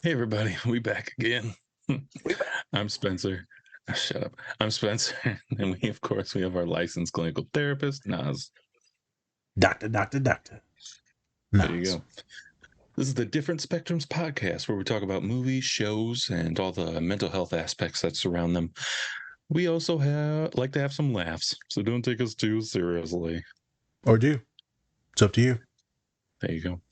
Hey everybody, we back again. I'm Spencer. Shut up. I'm Spencer, and we have our licensed clinical therapist, Naz. Doctor. There you go. This is the Different Spectrums podcast where we talk about movies, shows, and all the mental health aspects that surround them. We also like to have some laughs, so don't take us too seriously. Or do. It's up to you. There you go.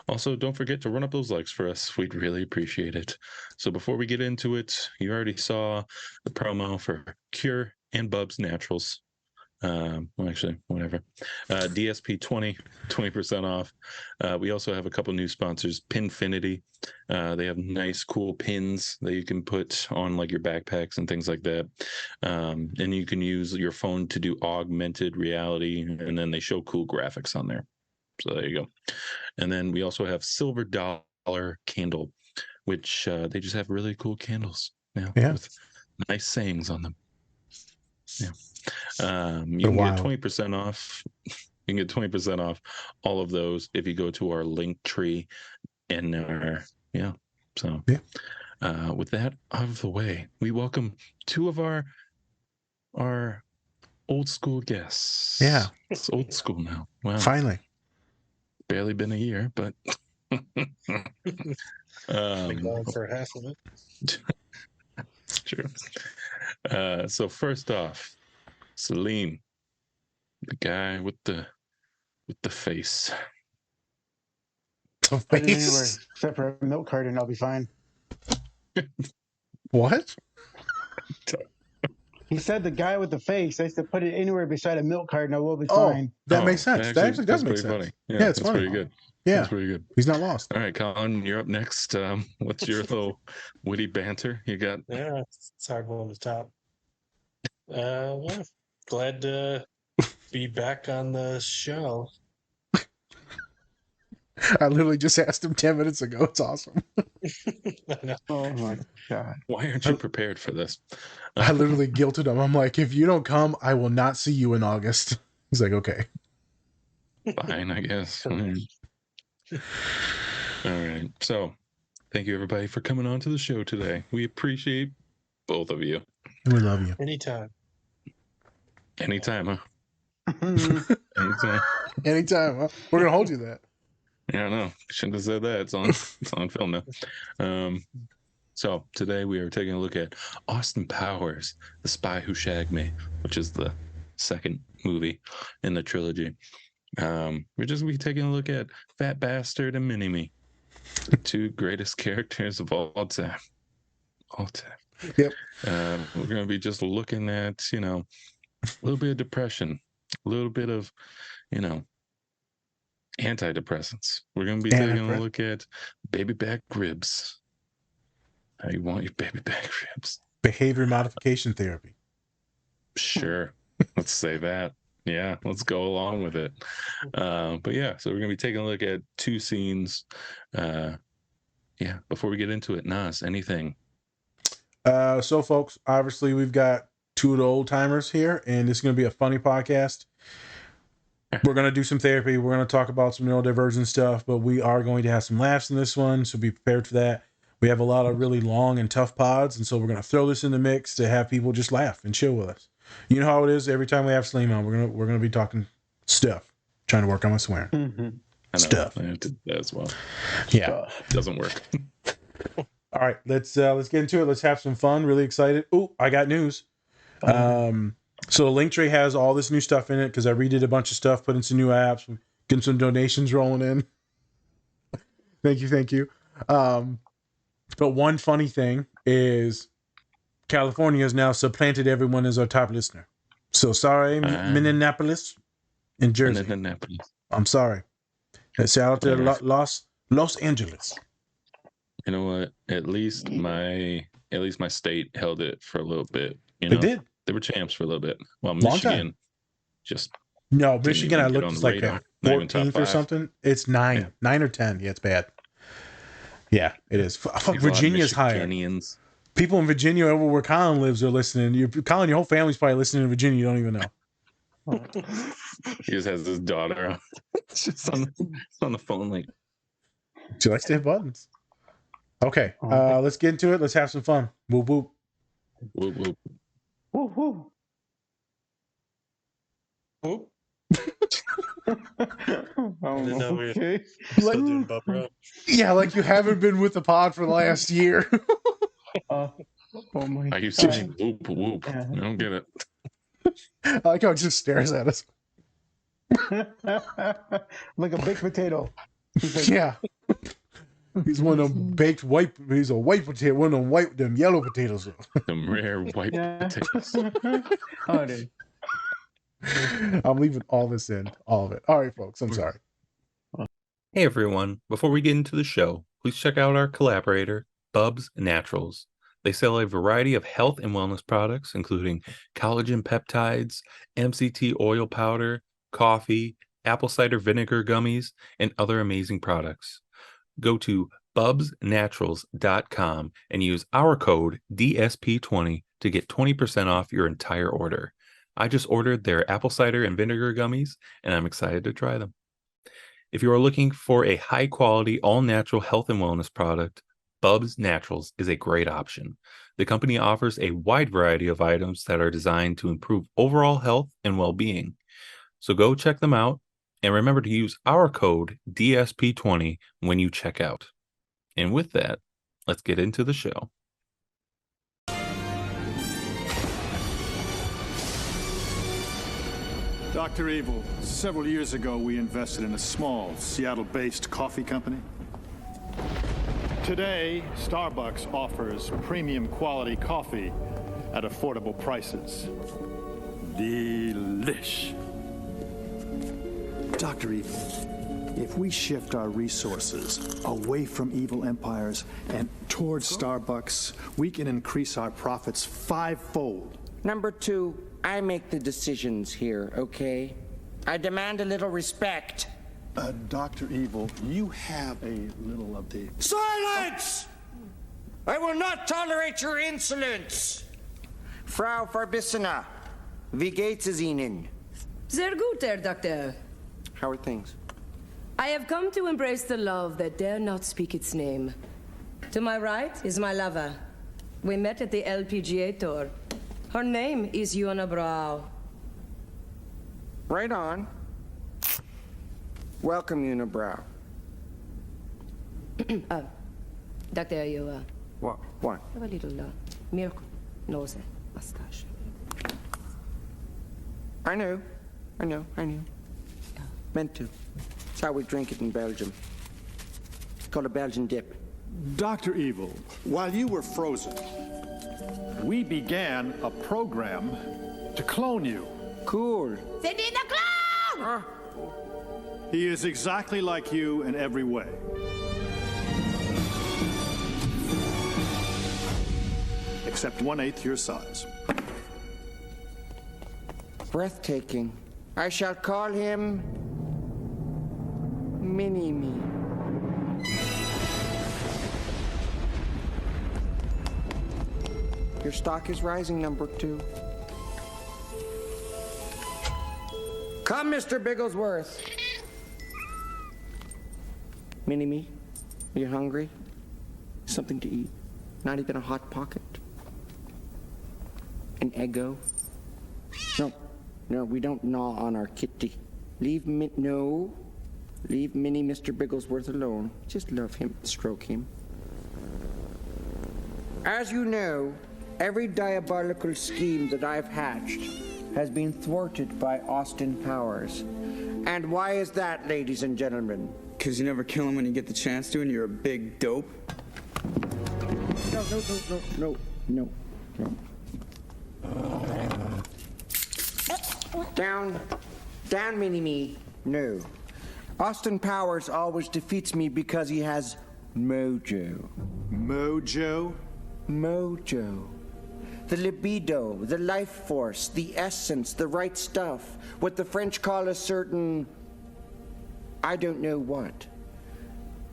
Also, don't forget to run up those likes for us. We'd really appreciate it. So before we get into it, you already saw the promo for Cure and Bubs Naturals. Well, actually, whatever. DSP 20% off. We also have a couple new sponsors. Pinfinity. They have nice, cool pins that you can put on like your backpacks and things like that. And you can use your phone to do augmented reality, and then they show cool graphics on there. So there you go. And then we also have Silver Dollar Candle, which they just have really cool candles now with nice sayings on them. Yeah. You can get 20% off. You can get 20% off all of those if you go to our link tree in our So with that out of the way, we welcome two of our old school guests. Yeah. It's old school now. Wow. Finally. Barely been a year, but been going for half of it. It's true. So first off, Salim, the guy with the face. Put it anywhere except for a milk carton, I'll be fine. What? He said the guy with the face. I said put it anywhere beside a milk carton, I will be Oh, fine. that makes sense. That actually does make sense. Funny. Yeah, it's that's funny. pretty good. Yeah, that's pretty good. He's not lost. All right, Colin, you're up next. What's your little witty banter you got? Yeah, it's hard one to top. Yeah, glad to be back on the show. I literally just asked him 10 minutes ago. It's awesome. Oh my God. Why aren't you prepared for this? I literally guilted him. I'm like, if you don't come, I will not see you in August. He's like, okay. Fine, I guess. All right. So thank you everybody for coming on to the show today. We appreciate both of you. We love you. Anytime, huh? Anytime, huh? We're gonna hold you that. Yeah, I know. Shouldn't have said that. It's on film now. So today we are taking a look at Austin Powers, The Spy Who Shagged Me, which is the second movie in the trilogy. We're just be taking a look at Fat Bastard and Mini-Me, the two greatest characters of all time. Yep. We're going to be just looking at, a little bit of depression, a little bit of, antidepressants. We're going to be taking a look at baby back ribs. How you want your baby back ribs. Behavior modification therapy. Sure. Let's say that. Yeah, let's go along with it. But yeah, so we're going to be taking a look at two scenes. Before we get into it, Nas, anything? So folks, obviously we've got two of the old timers here, and it's going to be a funny podcast. We're going to do some therapy. We're going to talk about some neurodivergent stuff, but we are going to have some laughs in this one, so be prepared for that. We have a lot of really long and tough pods, and so we're going to throw this in the mix to have people just laugh and chill with us. You know how it is. Every time we have Slim on, we're gonna be talking stuff, trying to work on my swearing. Mm-hmm. Stuff. I did that as well. Yeah, it doesn't work. All right, let's get into it. Let's have some fun. Really excited. Oh, I got news. So the Linktree has all this new stuff in it because I redid a bunch of stuff, put in some new apps, getting some donations rolling in. Thank you. But one funny thing is California has now supplanted everyone as our top listener. So sorry, Minneapolis and Jersey. I'm sorry. Shout out to Los Angeles. You know what? At least my state held it for a little bit. They did. They were champs for a little bit. Well, Long Michigan time. just no. Michigan, I looked, it's like a 14th or something. It's 9 or 10. Yeah, it's bad. Yeah, it is. Fuck, Virginia's higher. People in Virginia, over where Colin lives, are listening. Colin, your whole family's probably listening in Virginia. You don't even know. He just has his daughter on. It's just on the phone, like she likes to hit buttons. Okay, let's get into it. Let's have some fun. Whoop whoop. Whoop, whoop. Woo woo. Whoop. Oh, didn't know we were okay. still doing bub rub. Yeah, like you haven't been with the pod for the last year. Oh my Are you God. saying whoop, whoop? Yeah. I don't get it. I like how it just stares at us. Like a baked potato. He's like, Yeah. He's one of them baked white. He's a white potato. One of them yellow potatoes. Some rare white yeah. potatoes. Oh, dude. I'm leaving all this in. All of it. All right, folks. I'm sorry. Hey everyone, before we get into the show, please check out our collaborator, Bubs Naturals. They sell a variety of health and wellness products, including collagen peptides, MCT oil powder, coffee, apple cider vinegar gummies, and other amazing products. Go to bubsnaturals.com and use our code DSP20 to get 20% off your entire order. I just ordered their apple cider and vinegar gummies, and I'm excited to try them. If you are looking for a high-quality, all-natural health and wellness product, Bubs Naturals is a great option. The company offers a wide variety of items that are designed to improve overall health and well-being. So go check them out, and remember to use our code DSP20 when you check out. And with that, let's get into the show. Dr. Evil, several years ago we invested in a small Seattle-based coffee company. Today, Starbucks offers premium quality coffee at affordable prices. Delish. Dr. Evil, if we shift our resources away from evil empires and towards Starbucks, we can increase our profits 5-fold. Number two, I make the decisions here, okay? I demand a little respect. Dr. Evil, you have a little of the... Silence! I will not tolerate your insolence. Frau Verbissena, wie geht es Ihnen? Sehr gut, Herr Doctor. How are things? I have come to embrace the love that dare not speak its name. To my right is my lover. We met at the LPGA tour. Her name is Yuna Brau. Right on. Welcome, Unibrow. Doctor, you, What? have a little, milk nose mustache. I knew. Meant to. It's how we drink it in Belgium. It's called a Belgian dip. Dr. Evil, while you were frozen, we began a program to clone you. Cool. Send in the clown! He is exactly like you in every way. Except 1/8 your size. Breathtaking. I shall call him Mini-Me. Your stock is rising, number two. Come, Mr. Bigglesworth. Mini-Me, are you hungry? Something to eat? Not even a Hot Pocket? An Eggo? No, we don't gnaw on our kitty. Leave Mini Mr. Bigglesworth alone. Just love him, stroke him. As you know, every diabolical scheme that I've hatched has been thwarted by Austin Powers. And why is that, ladies and gentlemen? Because you never kill him when you get the chance to and you're a big dope? No. Down, Mini-Me. No. Austin Powers always defeats me because he has mojo. Mojo? Mojo. The libido, the life force, the essence, the right stuff. What the French call a certain... I don't know what.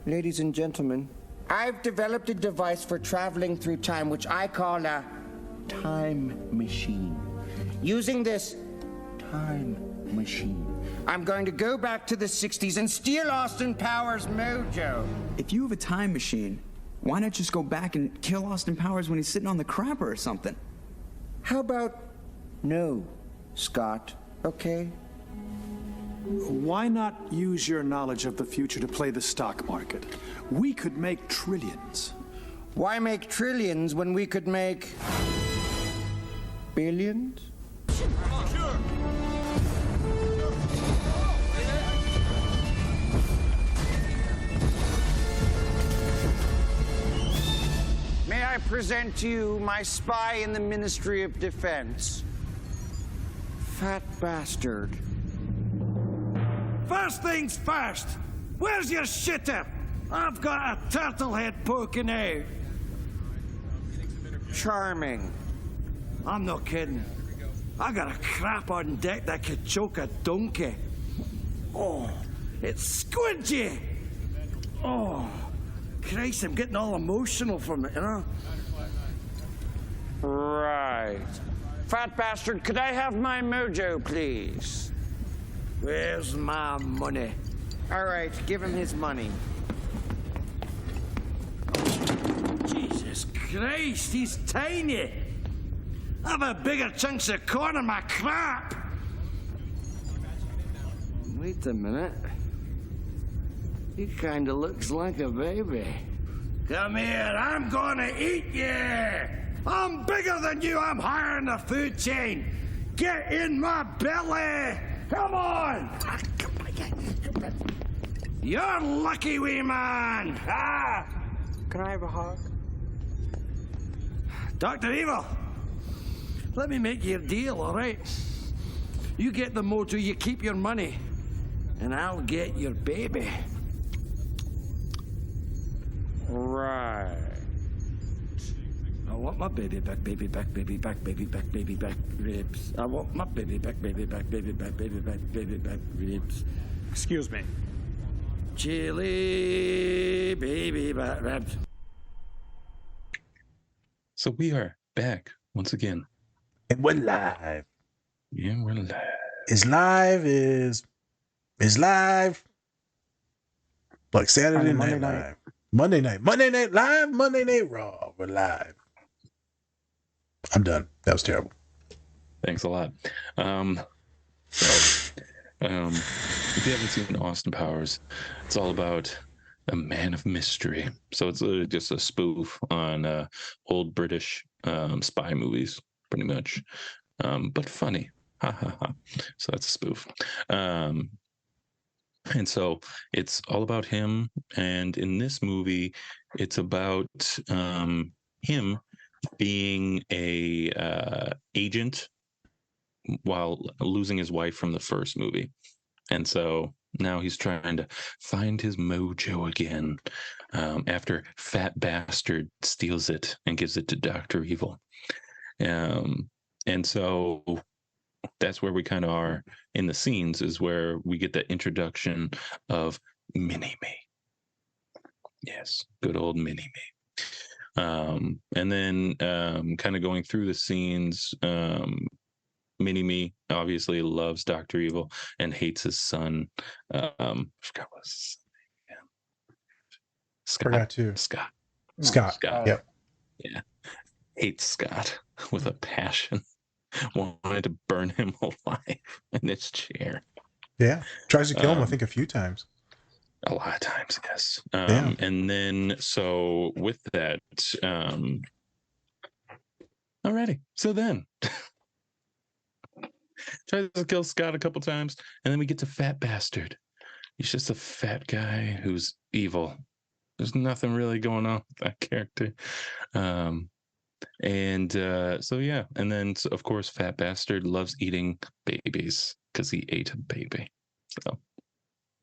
Ladies and gentlemen, I've developed a device for traveling through time which I call a time machine. Using this time machine, I'm going to go back to the 60s and steal Austin Powers' mojo. If you have a time machine, Why not just go back and kill Austin Powers when he's sitting on the crapper or something? How about no, Scott, okay? Why not use your knowledge of the future to play the stock market? We could make trillions. Why make trillions when we could make billions? May I present to you my spy in the Ministry of Defense? Fat bastard. First things first, where's your shitter? I've got a turtle head poking out. Charming. I'm not kidding. I got a crap on deck that could choke a donkey. Oh, it's squidgy. Oh, Christ, I'm getting all emotional from it, you know? Right. Fat bastard, could I have my mojo, please? Where's my money? All right, give him his money. Jesus Christ, he's tiny. I've had bigger chunks of corn in my crap. Wait a minute. He kinda looks like a baby. Come here, I'm gonna eat you. I'm bigger than you, I'm higher in the food chain. Get in my belly. Come on. You're lucky, wee man. Ah. Can I have a hug? Dr. Evil, let me make you a deal, all right? You get the mojo, you keep your money, and I'll get your baby. Right. I want my baby back, baby back, baby back, baby back, baby back ribs. I want my baby back, baby back, baby back, baby back, baby back ribs. Excuse me. Chili baby back ribs. So we are back once again. And we're live. Yeah, we're live. Is live. Like Saturday On Night Monday night. Live. Monday night live, Monday night raw. We're live. I'm done. That was terrible. Thanks a lot. If you haven't seen Austin Powers, it's all about a man of mystery. So it's just a spoof on old British spy movies, pretty much, but funny. Ha ha ha. So that's a spoof. And so it's all about him. And in this movie, it's about him being a agent while losing his wife from the first movie. And so now he's trying to find his mojo again after Fat Bastard steals it and gives it to Dr. Evil. And so that's where we kind of are in the scenes, is where we get the introduction of Mini-Me. Yes, good old Mini-Me. And then kind of going through the scenes, Mini-Me obviously loves Dr. Evil and hates his son. I forgot what his name again. Scott. Forgot too. Scott. Yep. Yeah. Hates Scott with a passion. Wanted to burn him alive in his chair. Yeah. Tries to kill him, I think, a few times. A lot of times, yes. Yeah. And then, so with that, alrighty. So then, tries to kill Scott a couple times, and then we get to Fat Bastard. He's just a fat guy who's evil. There's nothing really going on with that character. So yeah, and then of course Fat Bastard loves eating babies because he ate a baby. So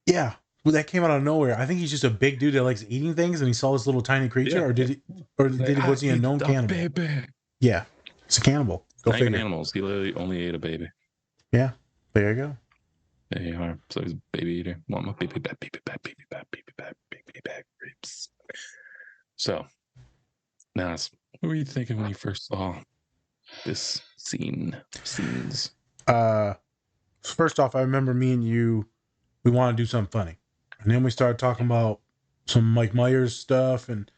Yeah. Well, that came out of nowhere. I think he's just a big dude that likes eating things, and he saw this little tiny creature, Yeah. was he a known cannibal? Baby. Yeah. It's a cannibal. Go Not even figure. animals. He literally only ate a baby. Yeah. There you go. There you are. So he's a baby eater. Want my baby back, baby back, baby back, baby back, baby back ribs. So, Nas, what were you thinking when you first saw this scenes? First off, I remember me and you, we want to do something funny. And then we started talking about some Mike Myers stuff, and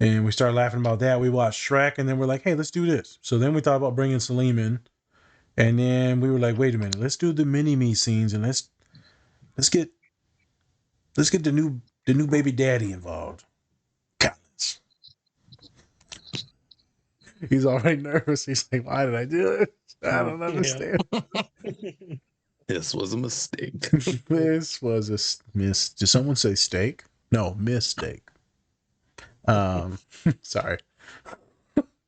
And we started laughing about that. We watched Shrek, and then we're like, hey, let's do this. So then we thought about bringing Salim in. And then we were like, wait a minute, let's do the mini-me scenes, and let's get the new baby daddy involved. Collins. He's already nervous. He's like, why did I do it? I don't understand. This was a mistake. This was a miss. Did someone say steak? No, mistake. Sorry.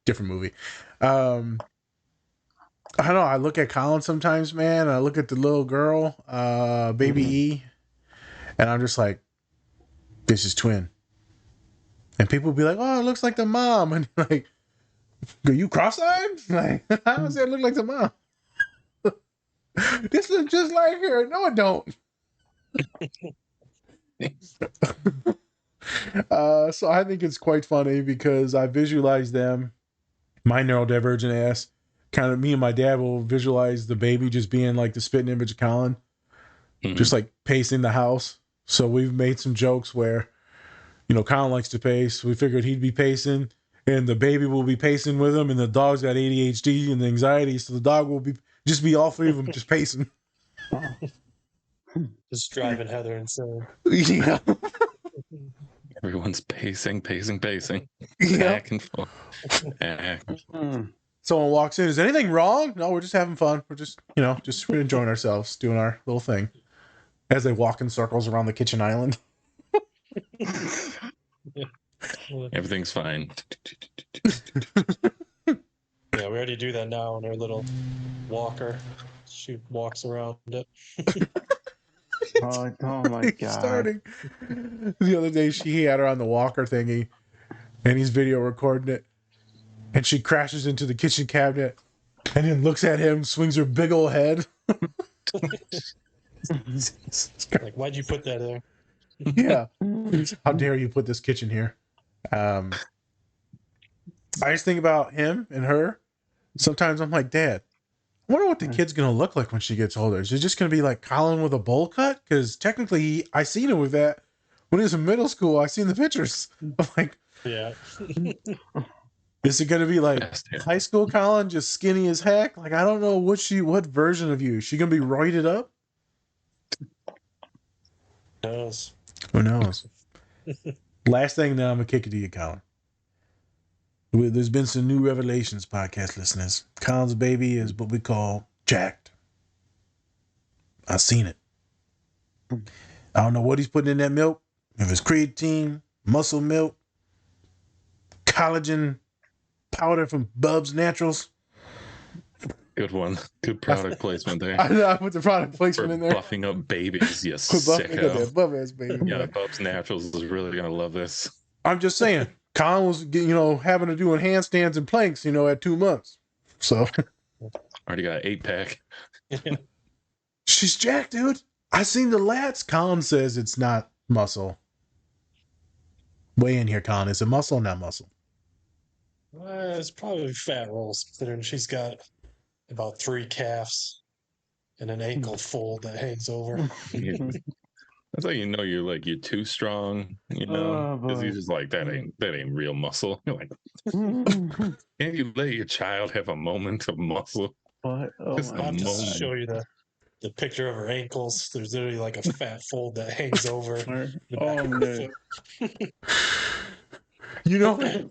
Different movie. I don't know. I look at Colin sometimes, man. I look at the little girl, baby E, and I'm just like, this is twin. And people be like, oh, it looks like the mom. And like, are you cross-eyed? Like, how does that look like the mom? This looks just like her. No, it don't. So I think it's quite funny because I visualize them, my neurodivergent ass, kind of me and my dad will visualize the baby just being like the spitting image of Colin, just like pacing the house. So we've made some jokes where, you know, Colin likes to pace. We figured he'd be pacing and the baby will be pacing with him, and the dog's got ADHD and anxiety. So the dog will be all three of them just pacing. Just driving Heather insane. Yeah. Everyone's pacing. Yeah. Back and forth. Someone walks in. Is anything wrong? No, we're just having fun. We're just, we're enjoying ourselves, doing our little thing. As they walk in circles around the kitchen island. Everything's fine. Yeah, we already do that now on our little walker. She walks around it. Oh my God. Starting. The other day, he had her on the walker thingy, and he's video recording it. And she crashes into the kitchen cabinet and then looks at him, swings her big old head. Like, why'd you put that there? Yeah. How dare you put this kitchen here? I just think about him and her. Sometimes I'm like, Dad, I wonder what the kid's going to look like when she gets older. Is it just going to be like Colin with a bowl cut? Because technically, I seen him with that when he was in middle school. I seen the pictures. I'm like, yeah. Is it going to be like high school Colin, just skinny as heck? Like, I don't know what version of you. Is she going to be roided up? Who knows? Last thing now, I'm going to kick it to you, Colin. There's been some new revelations, podcast listeners. Colin's baby is what we call jacked. I've seen it. I don't know what he's putting in that milk. If it's creatine, muscle milk, collagen powder from Bub's Naturals. Good one. Good product placement there. I put the product placement in there. Buffing up babies, you sicko. Bub-ass baby. Yeah, Bub's Naturals is really going to love this. I'm just saying. Colin was, having to do handstands and planks, at 2 months. So. Already got an 8-pack. She's jacked, dude. I seen the lats. Colin says it's not muscle. Weigh in here, Colin. Is it muscle or not muscle? It's probably fat rolls, considering she's got about 3 calves and an ankle fold that hangs over. That's how you know you're too strong, because he's just like, that ain't real muscle. You're like, can't you let your child have a moment of muscle? What? I'll just show you the picture of her ankles. There's literally like a fat fold that hangs over the back of her foot.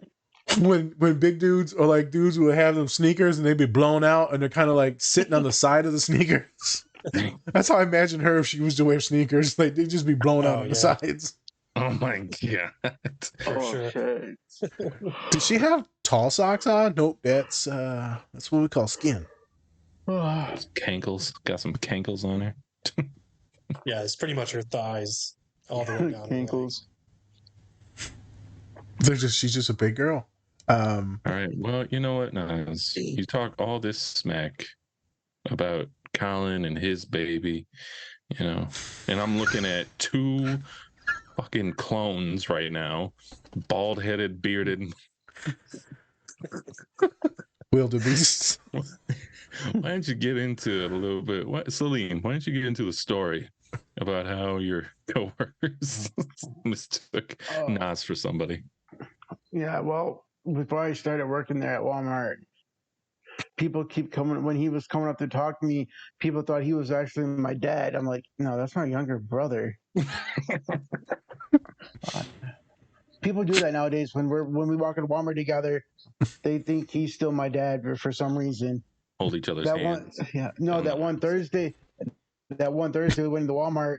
When big dudes or like dudes would have them sneakers and they'd be blown out and they're kind of like sitting on the side of the sneakers. That's how I imagine her if she was to wear sneakers. Like they'd just be blown out on the sides. Oh my God. For sure. Does she have tall socks on? Nope, that's what we call skin. Cankles. Got some cankles on her. Yeah, it's pretty much her thighs all the way down. Cankles. She's just a big girl. All right. Well, you know what, Nas? You talk all this smack about Colin and his baby, and I'm looking at 2 fucking clones right now, bald-headed, bearded wildebeests. Why don't you get into it a little bit? Celine, why don't you get into the story about how your coworkers mistook Nas for somebody? Yeah, well, before I started working there at Walmart, people keep coming when he was coming up to talk to me. People thought he was actually my dad. I'm like, no, that's my younger brother. People do that nowadays when we walk into Walmart together. They think he's still my dad for some reason. Hold each other's That hands. that one Thursday we went to Walmart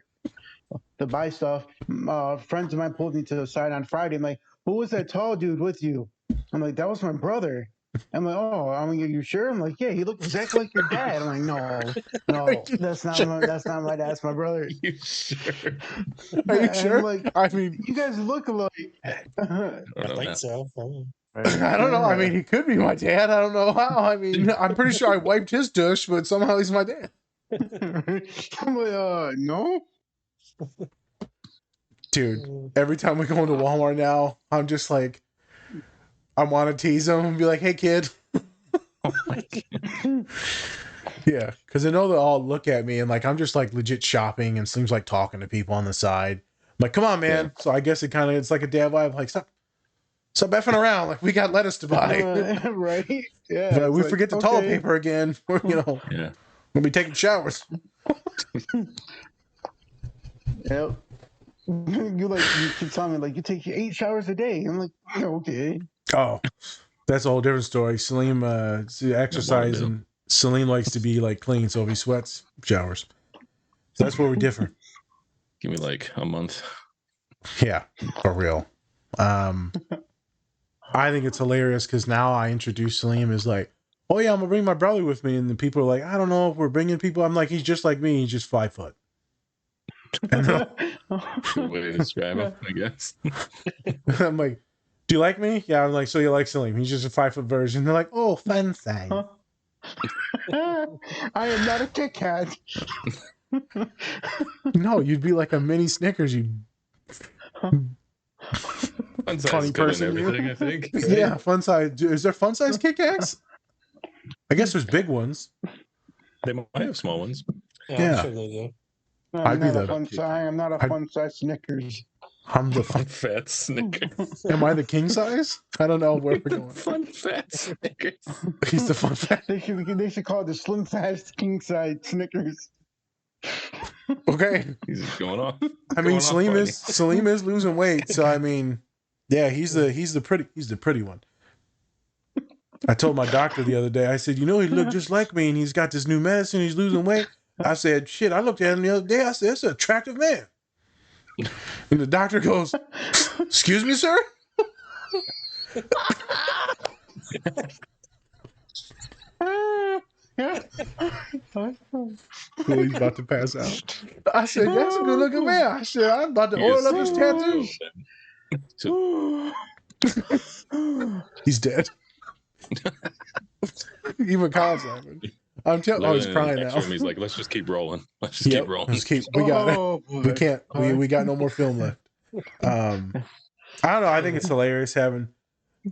to buy stuff. Friends of mine pulled me to the side on Friday. I'm like, who was that tall dude with you? I'm like, that was my brother. I'm like, oh, I mean, are you sure? I'm like, yeah, he looked exactly like your dad. I'm like, no, that's not my dad. That's my brother. You sure? Are you And sure? I'm like, I mean, you guys look alike. I think so. I don't know. I mean, he could be my dad. I don't know how. I mean, I'm pretty sure I wiped his dish, but somehow he's my dad. I'm like, no. Dude, every time we go into Walmart now, I'm just like, I want to tease him and be like, hey, kid. Oh my God. Yeah, because I know they all look at me and like I'm just like legit shopping and seems like talking to people on the side. I'm like, come on, man. Yeah. So I guess it's like a dad vibe. Like, stop effing around. Like, we got lettuce to buy. Right? Yeah. But we like, forget the toilet paper again. Yeah. We'll be taking showers. Yep. You keep telling me like you take 8 showers a day. I'm like, okay. Oh, that's a whole different story. Salim exercise and Salim likes to be like clean, so if he sweats, showers. So that's where we differ. Give me like a month. Yeah, for real. I think it's hilarious because now I introduce Salim as like, oh yeah, I'm gonna bring my brother with me, and the people are like, I don't know if we're bringing people. I'm like, he's just like me. He's just 5 foot. And Good way to describe him, I guess. I'm like, do you like me? Yeah, I'm like, so you like Salim? He's just a 5 foot version. They're like, oh, fancy. I am not a Kit Kat. No, you'd be like a mini Snickers. You Fun size funny good person. and everything, I think. Yeah, fun size. Is there fun size Kit Kats? I guess there's big ones. They might have small ones. Yeah. I'm sure they do. I'd be the. I'm not a fun size Snickers. I'm the fun. Fat Snickers. Am I the king size? I don't know where we're going. Fun fat Snickers. He's the fun fat. They should call it the slim fast king size Snickers. Okay. He's going off. I mean, Salim is losing weight, so I mean, yeah, he's the pretty one. I told my doctor the other day, I said, you know, he looked just like me, and he's got this new medicine, he's losing weight. I said, shit, I looked at him the other day, I said, that's an attractive man. And the doctor goes, excuse me, sir? He's about to pass out. I said, that's a good looking man. I said, I'm about to oil up his tattoo. He's dead. Even Kyle's laughing. I'm telling you, he's crying now. He's like, let's just keep rolling. Let's just keep rolling. We got it. We can't. We got no more film left. I don't know. I think it's hilarious having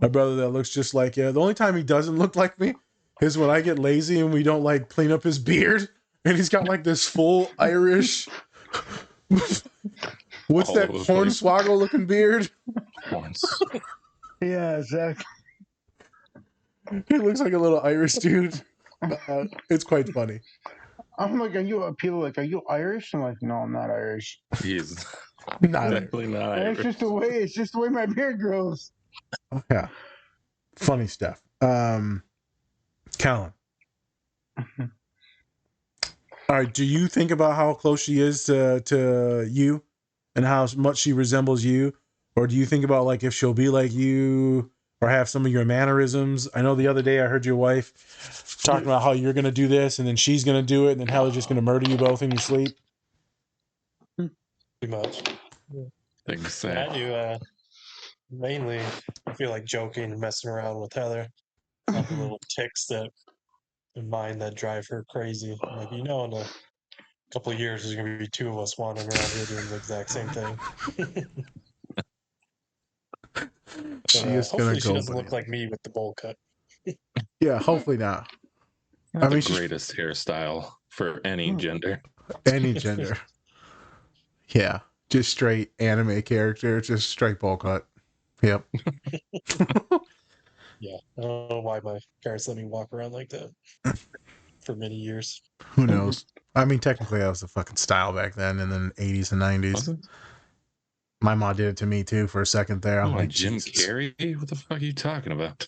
a brother that looks just like you. The only time he doesn't look like me is when I get lazy and we don't like clean up his beard, and he's got like this full Irish. What's that hornswoggle looking beard? Horns. Yeah, exactly. He looks like a little Irish dude. It's quite funny. I'm like, people like, are you Irish? I'm like, no, I'm not Irish. He is definitely not Irish. It's just the way my beard grows. Yeah. Funny stuff. Callan. All right, do you think about how close she is to you and how much she resembles you? Or do you think about like if she'll be like you or have some of your mannerisms? I know the other day I heard your wife talking about how you're going to do this and then she's going to do it and then Heather's just going to murder you both in your sleep. Pretty much. Things I do. Mainly, I feel like joking and messing around with Heather. I have the little tics that in mind that drive her crazy. Like, in a couple of years, there's going to be 2 of us wandering around here doing the exact same thing. Hopefully she doesn't look like me with the bowl cut. Yeah, hopefully not. I mean, the greatest hairstyle for any gender. Any gender. Yeah, just straight anime character, just straight bowl cut. Yep. Yeah, I don't know why my parents let me walk around like that for many years. Who knows? I mean, technically, that was the fucking style back then, in the 80s and 90s. Was it? My mom did it to me too for a second there. I'm Oh, like, Jim Jesus. Carrey? What the fuck are you talking about?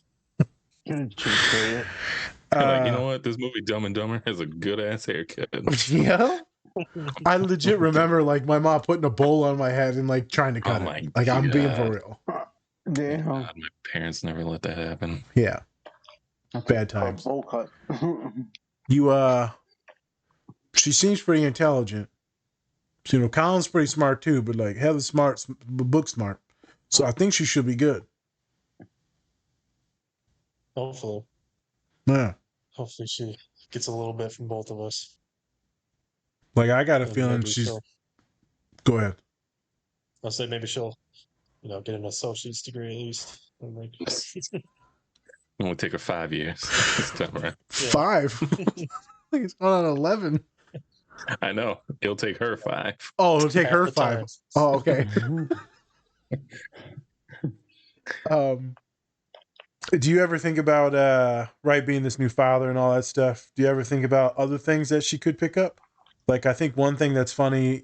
Carry it. Like, you know what? This movie Dumb and Dumber has a good ass haircut. Yeah. I legit remember like my mom putting a bowl on my head and like trying to cut it. Like I'm being for real. Damn. God, my parents never let that happen. Yeah. Bad times. Bowl cut. You she seems pretty intelligent. So, you know, Colin's pretty smart too, but like Heather's smart, book smart. So I think she should be good. Hopefully. Yeah. Hopefully she gets a little bit from both of us. Like I got a And feeling maybe she's. she'll- Go ahead. I'll say maybe she'll, get an associate's degree at least. And like, It will take her 5 years. This time around. 5. I think it's on 11. I know. It'll take her 5. Oh, it'll take half her the 5. time. Oh, okay. Do you ever think about right being this new father and all that stuff? Do you ever think about other things that she could pick up? Like I think one thing that's funny,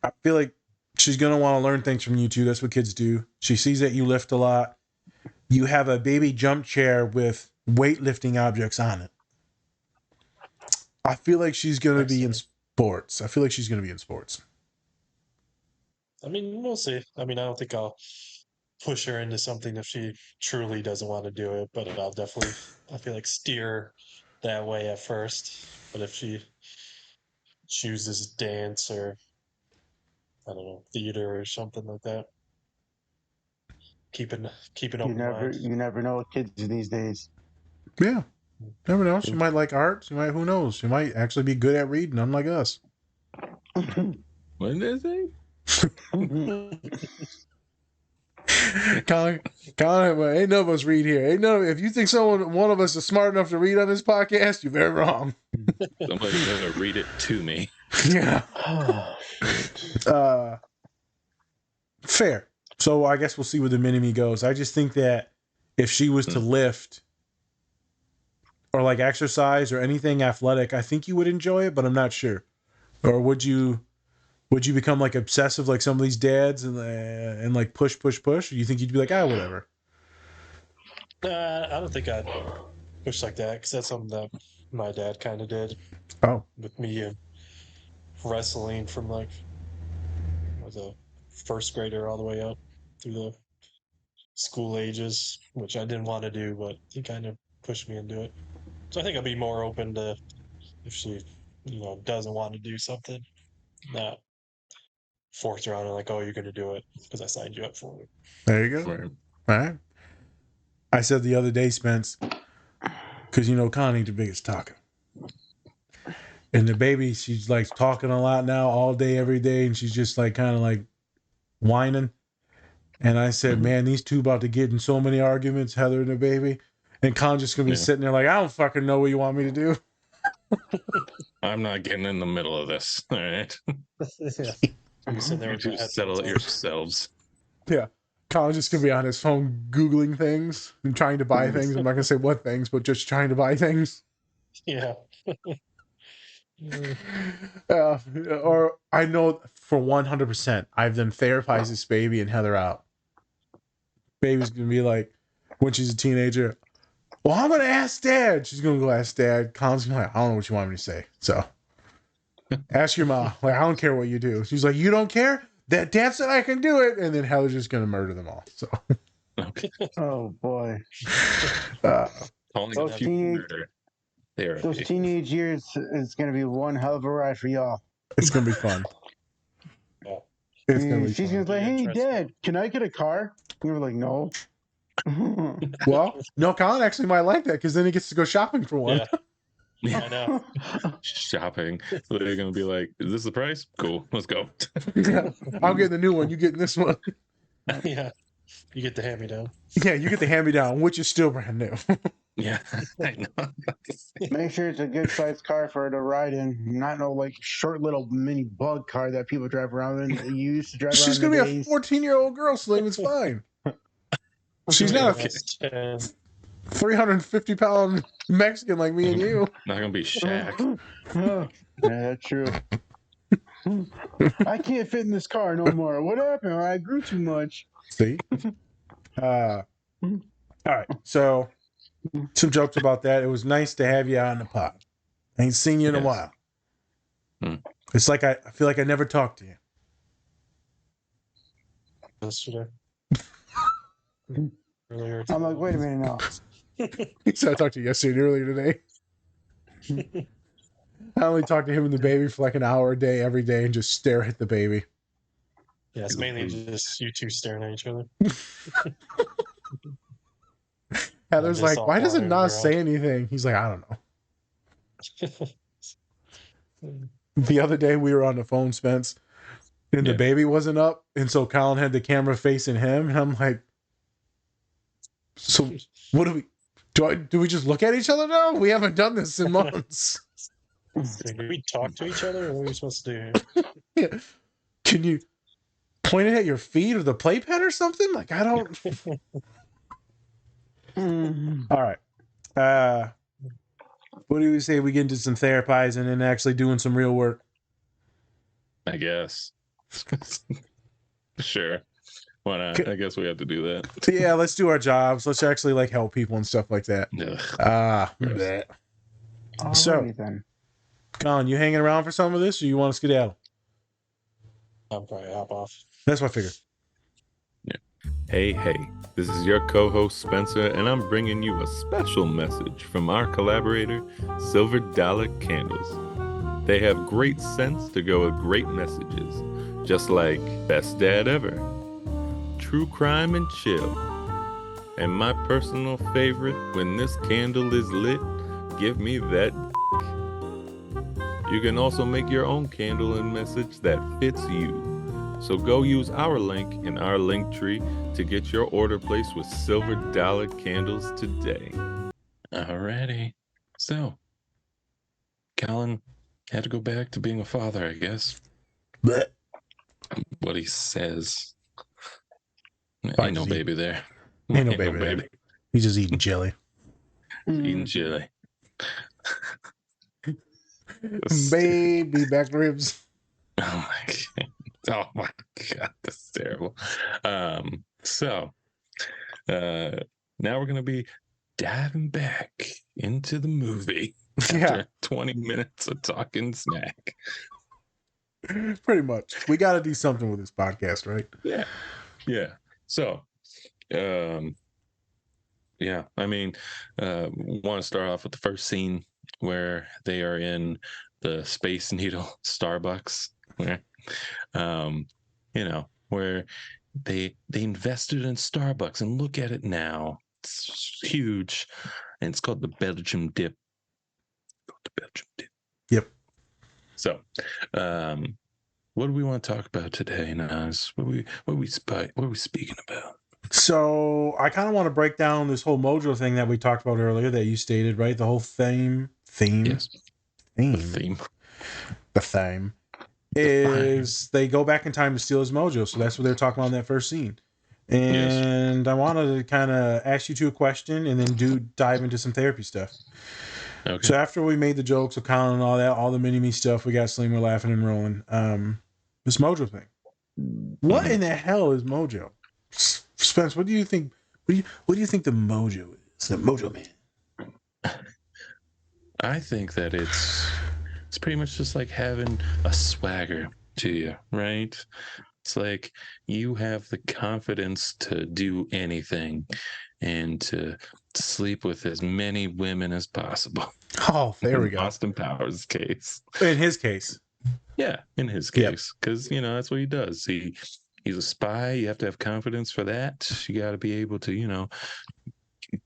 I feel like she's gonna want to learn things from you too. That's what kids do. She sees that you lift a lot. You have a baby jump chair with weightlifting objects on it. I feel like she's gonna be in sports. I feel like she's gonna be in sports. I mean, we'll see. I mean, I don't think I'll push her into something if she truly doesn't want to do it, but I'll definitely, I feel like, steer that way at first. But if she chooses dance or, I don't know, theater or something like that, keep an open mind. You never know with kids these days. Yeah. Never know. She might like art. She might, who knows? She might actually be good at reading, unlike us. What did they say? Colin, ain't none of us read here. If you think one of us is smart enough to read on this podcast, you're very wrong. Somebody's gonna read it to me. Yeah. Fair. So I guess we'll see where the mini-me goes. I just think that if she was to lift or like exercise or anything athletic, I think you would enjoy it, but I'm not sure. Or would you become like obsessive like some of these dads and like push? Or you think you'd be like, whatever? I don't think I'd push like that because that's something that my dad kind of did. Oh. With me and wrestling from like as a first grader all the way up through the school ages, which I didn't want to do, but he kind of pushed me into it. So I think I'd be more open to if she, doesn't want to do something, not force her on and like, oh, you're going to do it because I signed you up for it. There you go. Right. All right. I said the other day, Spence, because Connie's the biggest talker. And the baby, she's like talking a lot now all day, every day. And she's just like kind of like whining. And I said, man, these two about to get in so many arguments, Heather and the baby. And Con's just going to be sitting there like, I don't fucking know what you want me to do. I'm not getting in the middle of this. All right. Yeah. You sit there with You settle it yourselves. Yeah. Colin's just going to be on his phone Googling things and trying to buy things. I'm not going to say what things, but just trying to buy things. Yeah. Or I know for 100%, I've done therapized this baby and Heather out. Baby's going to be like, when she's a teenager, well, I'm going to ask Dad. She's going to go ask Dad. Colin's going to be like, I don't know what you want me to say. So ask your mom. Like, I don't care what you do. She's like, you don't care? That Dad said I can do it. And then Heather's just going to murder them all. So. Oh, boy. Those teenage years is going to be one hell of a ride for y'all. It's going to be fun. Yeah. It's going to be She's fun. going to say, hey, Dad, can I get a car? And we're like, no. Well, no, Colin actually might like that because then he gets to go shopping for one. Yeah, I know. Shopping. So they're going to be like, is this the price? Cool. Let's go. Yeah. I'll get the new one. You get this one. Yeah. You get the hand-me-down. Yeah, you get the hand-me-down, which is still brand new. Yeah, I know. Make sure it's a good sized car for her to ride in, not no like short little mini bug car that people drive around in. You used to drive around. She's gonna be a 14-year-old girl, Slim. It's fine. She's not a That's 10. 350-pound Mexican like me and you. Not gonna be Shaq. Yeah, that's true. I can't fit in this car no more. What happened? I grew too much. See? All right. So, some jokes about that. It was nice to have you on the pod. I ain't seen you in a Yes. while. Hmm. It's like I feel like I never talked to you. Yesterday. Earlier I'm like, wait a minute now. He said I talked to you yesterday and earlier today. I only talk to him and the baby for like an hour a day every day and just stare at the baby. Yeah, it's mainly just you two staring at each other. Heather's just like, why all doesn't wandering Nas say anything? He's like, I don't know. The other day we were on the phone, Spence, and the baby wasn't up. And so Colin had the camera facing him. And I'm like, so what do we do? We just look at each other now? We haven't done this in months. Did we talk to each other? Or what are we supposed to do here? Yeah. Can you point it at your feet or the playpen or something? Like, I don't. All right. What do we say we get into some therapizing and actually doing some real work? I guess. Sure. Why not? I guess we have to do that. Yeah, let's do our jobs. Let's actually like help people and stuff like that. Gross. So, then. Colin, you hanging around for some of this, or you want to skedaddle? I'll probably hop off. That's what I figured. Hey, this is your co-host Spencer, and I'm bringing you a special message from our collaborator, Silver Dollar Candles. They have great scents to go with great messages, just like Best Dad Ever, True Crime and Chill, and my personal favorite, When This Candle Is Lit, Give Me That. You can also make your own candle and message that fits you. So go use our link in our link tree to get your order placed with Silver Dollar Candles today. Alrighty. So, Colin had to go back to being a father, I guess. But What he says. Fine, Ain't no just baby there. ain't no baby there. He's just eating jelly. Eating chili. Baby back ribs. Oh my god. Oh my god, that's terrible. So now we're gonna be diving back into the movie after 20 minutes of talking snack. Pretty much. We got to do something with this podcast, right? Yeah. So yeah, I mean, want to start off with the first scene where they are in the Space Needle Starbucks, where where they invested in Starbucks, and look at it now. It's huge, and it's called the Belgium dip. Yep. So, what do we want to talk about today, Nas? What are we speaking about? So I kind of want to break down this whole Mojo thing that we talked about earlier that you stated, right? The whole theme. Yes. The theme is they go back in time to steal his mojo. So that's what they're talking about in that first scene. And I wanted to kind of ask you two a question and then dive into some therapy stuff. Okay. So after we made the jokes of Colin and all that, all the mini-me stuff, we got Slimer laughing and rolling. This Mojo thing. What in the hell is Mojo? Spence, what do you think? What do you think the Mojo is? The Mojo Man. I think that it's pretty much just like having a swagger to you, right? It's like you have the confidence to do anything and to sleep with as many women as possible. Oh, there we go. Austin Powers' case. In his case. Yeah, in his case. Because, that's what he does. He's a spy. You have to have confidence for that. You got to be able to,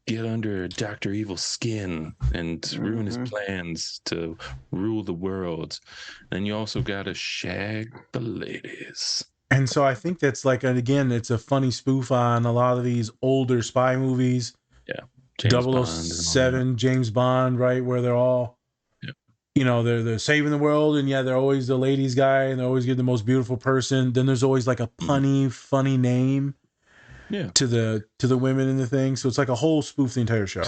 get under Dr. Evil's skin and ruin his plans to rule the world. Then you also got to shag the ladies. And so I think that's like, again, it's a funny spoof on a lot of these older spy movies. Yeah. 007, James Bond, right? Where they're all, they're saving the world, and they're always the ladies guy, and they always get the most beautiful person. Then there's always like a punny, funny name. Yeah. to the women in the thing. So it's like a whole spoof the entire show.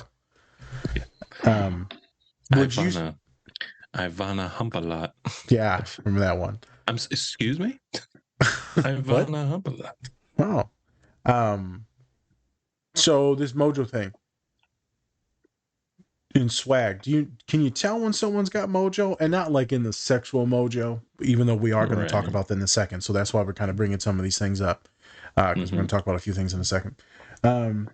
Would you? Ivana hump a lot. Yeah, remember that one. Excuse me? What? Ivana hump a lot. Oh. So this Mojo thing in swag, can you tell when someone's got Mojo, and not like in the sexual Mojo, even though we are going to talk about that in a second. So that's why we're kind of bringing some of these things up, because we're going to talk about a few things in a second. Can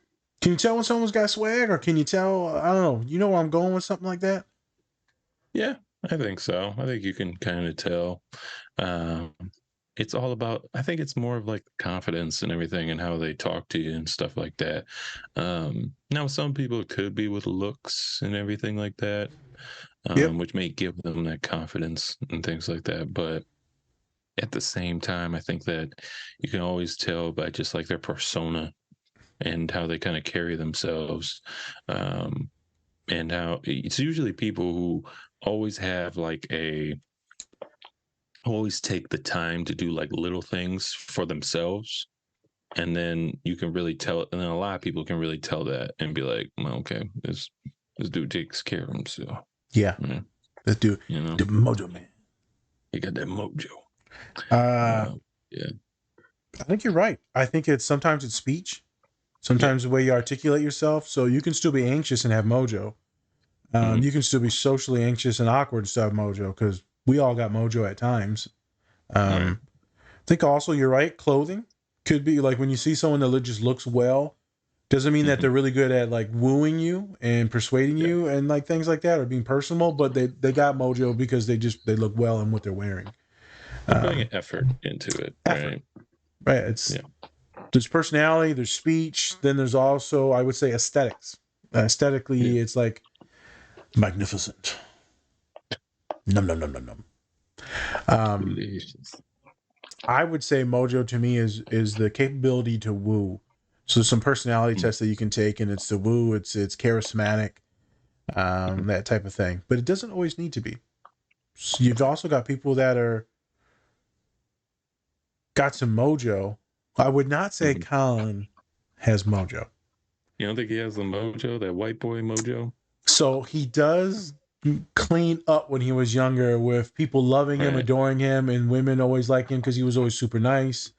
you tell when someone's got swag, or can you tell? I don't know. You know where I'm going with something like that? Yeah, I think so. I think you can kind of tell. It's all about, I think it's more of like confidence and everything and how they talk to you and stuff like that. Now, some people, it could be with looks and everything like that, which may give them that confidence and things like that. But at the same time, I think that you can always tell by just like their persona and how they kind of carry themselves. And how it's usually people who always have like always take the time to do like little things for themselves, and then you can really tell, and then a lot of people can really tell that and be like, well, okay, this dude takes care of himself. Yeah. This dude, you know, the Mojo man. He got that mojo. Yeah, I think you're right. I think sometimes it's speech, sometimes the way you articulate yourself. So you can still be anxious and have Mojo. You can still be socially anxious and awkward and still have Mojo, because we all got Mojo at times. I think also you're right. Clothing could be like when you see someone that just looks well, doesn't mean that they're really good at like wooing you and persuading you and like things like that, or being personable, but they got Mojo because they look well in what they're wearing. They're putting effort into it. Right. There's personality, there's speech, then there's also, I would say, aesthetics. Aesthetically, it's like magnificent. Num num num num num. I would say Mojo to me is the capability to woo. So some personality tests that you can take, and it's the woo, it's charismatic, that type of thing. But it doesn't always need to be. So you've also got people that got some Mojo. I would not say Colin has Mojo. You don't think he has the mojo, that white boy mojo? So he does clean up when he was younger, with people loving him, adoring him, and women always like him because he was always super nice,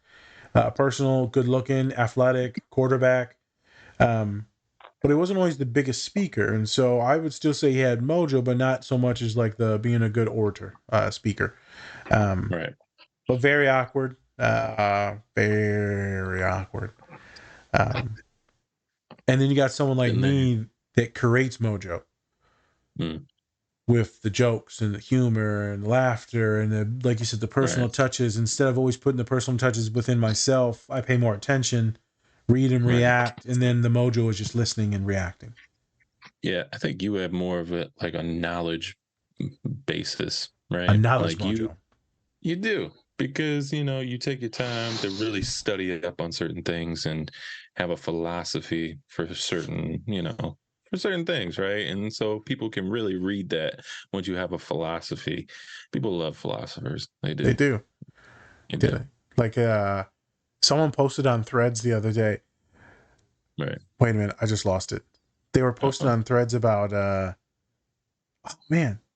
personal, good looking, athletic, quarterback. But he wasn't always the biggest speaker. And so I would still say he had Mojo, but not so much as like the being a good orator, speaker. But very awkward. Very awkward. And then you got someone like me that creates Mojo with the jokes and the humor and laughter and the, like you said, the personal touches. Instead of always putting the personal touches within myself, I pay more attention, read and react, and then the Mojo is just listening and reacting. Yeah, I think you have more of a knowledge basis, right? A knowledge like Mojo. You do, because you take your time to really study up on certain things and have a philosophy for certain things, right? And so people can really read that once you have a philosophy. People love philosophers. They do. They do. Like someone posted on Threads the other day. Right. Wait a minute, I just lost it. They were posting on Threads about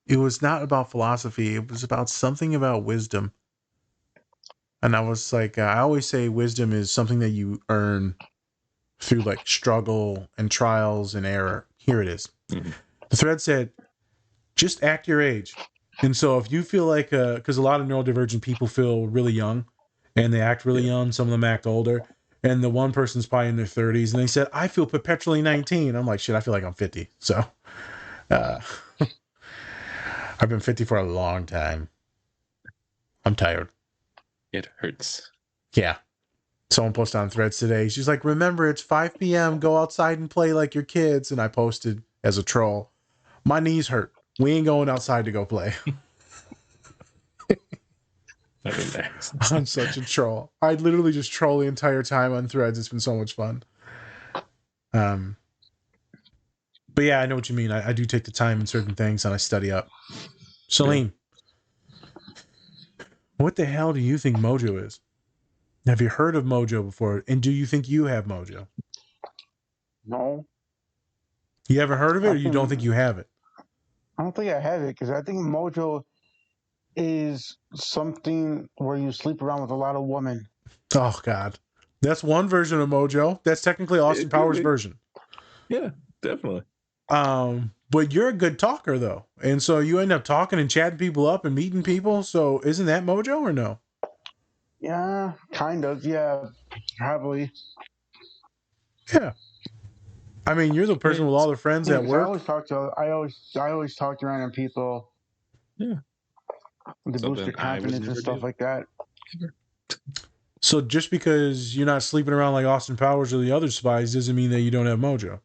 it was not about philosophy. It was about something about wisdom. And I was like, I always say wisdom is something that you earn through like struggle and trials and error. Here it is. The thread said, just act your age. And so if you feel like, because a lot of neurodivergent people feel really young and they act really young, some of them act older. And the one person's probably in their 30s and they said, I feel perpetually 19. I'm like, shit, I feel like I'm 50. So I've been 50 for a long time. I'm tired. It hurts. Yeah. Someone posted on Threads today. She's like, remember, it's 5 p.m. Go outside and play like your kids. And I posted as a troll, my knees hurt. We ain't going outside to go play. I'm such a troll. I literally just troll the entire time on Threads. It's been so much fun. But yeah, I know what you mean. I do take the time in certain things and I study up. Salim, what the hell do you think Mojo is? Have you heard of Mojo before? And do you think you have Mojo? No, You haven't heard of it, or you don't think you have it? I don't think I have it because I think Mojo is something where you sleep around with a lot of women. Oh God, that's one version of Mojo. That's technically Austin Powers' version. Yeah, definitely. But you're a good talker though, and so you end up talking and chatting people up and meeting people. So isn't that Mojo or no? Yeah, kind of. Yeah, probably. Yeah. I mean, you're the person with all the friends Yeah, at 'cause I always talk to random people. Yeah. To boost your Something I would confidence and never stuff do. like that. So just because you're not sleeping around like Austin Powers or the other spies doesn't mean that you don't have Mojo.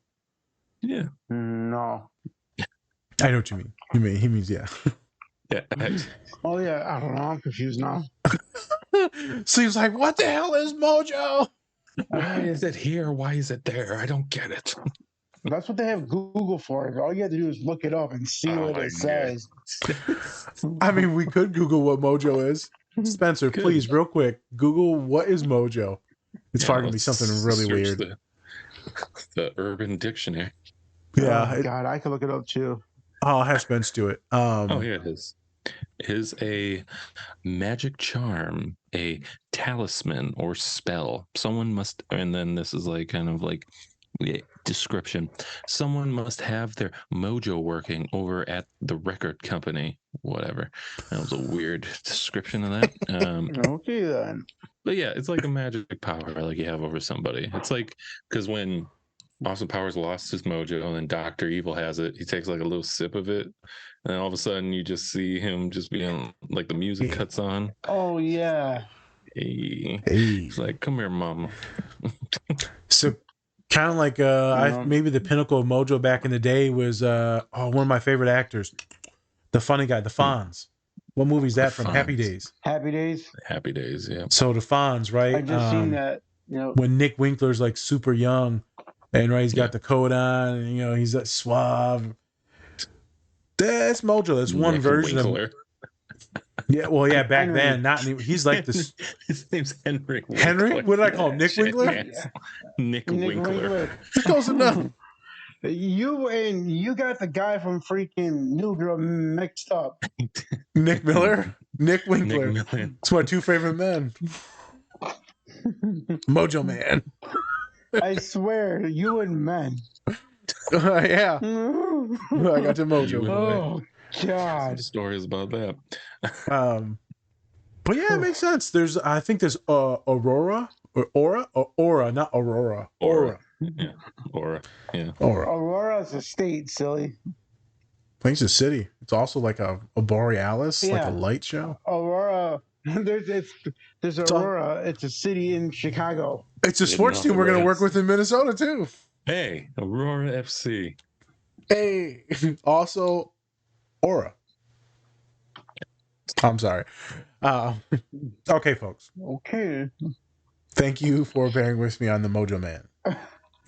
Yeah. No. I know what you mean. He means yeah. Yeah. Oh yeah, I don't know. I'm confused now. So he's like, what the hell is Mojo? Why is it here? Why is it there? I don't get it. That's what they have Google for. All you have to do is look it up and see what it says. I mean, we could Google what Mojo is. Spencer, please, real quick, Google what is Mojo. It's probably gonna be something really weird. The Urban Dictionary. Yeah. Oh, God, I could look it up too. I'll have Spence do it. Oh yeah, it is a magic charm, a talisman or spell. Someone must, and then this is like kind of like description. Someone must have their mojo working over at the record company. Whatever. That was a weird description of that. Okay then. But yeah, it's like a magic power like you have over somebody. It's like because when Austin Powers lost his mojo and then Dr. Evil has it, he takes like a little sip of it, and then all of a sudden you just see him just being like the music cuts on. Oh yeah. Hey. He's like, come here, mama. So kind of like maybe the pinnacle of Mojo back in the day was one of my favorite actors, the funny guy, the Fonz. What movie is that from? Fonz. Happy Days. Happy Days. Happy Days, yeah. So the Fonz, right? I just seen that. You know, when Nick Winkler's like super young, and right, he's got the coat on, and he's that suave. That's Mojo. That's one Nick version Winkler. of. Yeah, well, yeah, back Henry. then, not anymore. He's like this. His name's Henry. Henry? Winkler. What did I call him? Nick Shit, Winkler? man. Nick Winkler. Close enough. You got the guy from freaking New Girl mixed up. Nick Miller, Nick Winkler. Nick Miller. It's my two favorite men. Mojo Man. I swear, you and men. Yeah, I got the Mojo. Oh God. Stories about that. But yeah, it makes sense. I think there's Aurora or Aura, not Aurora. Aura. Yeah. Aura. Yeah. Aura. Aurora's a state, silly. I think it's a city. It's also like a Borealis, like a light show. Aurora. There's Aurora. It's a city in Chicago. It's a sports team we're going to work with in Minnesota too. Hey, Aurora FC. Hey, also Aura. I'm sorry. Okay, folks. Okay. Thank you for bearing with me on the Mojo Man.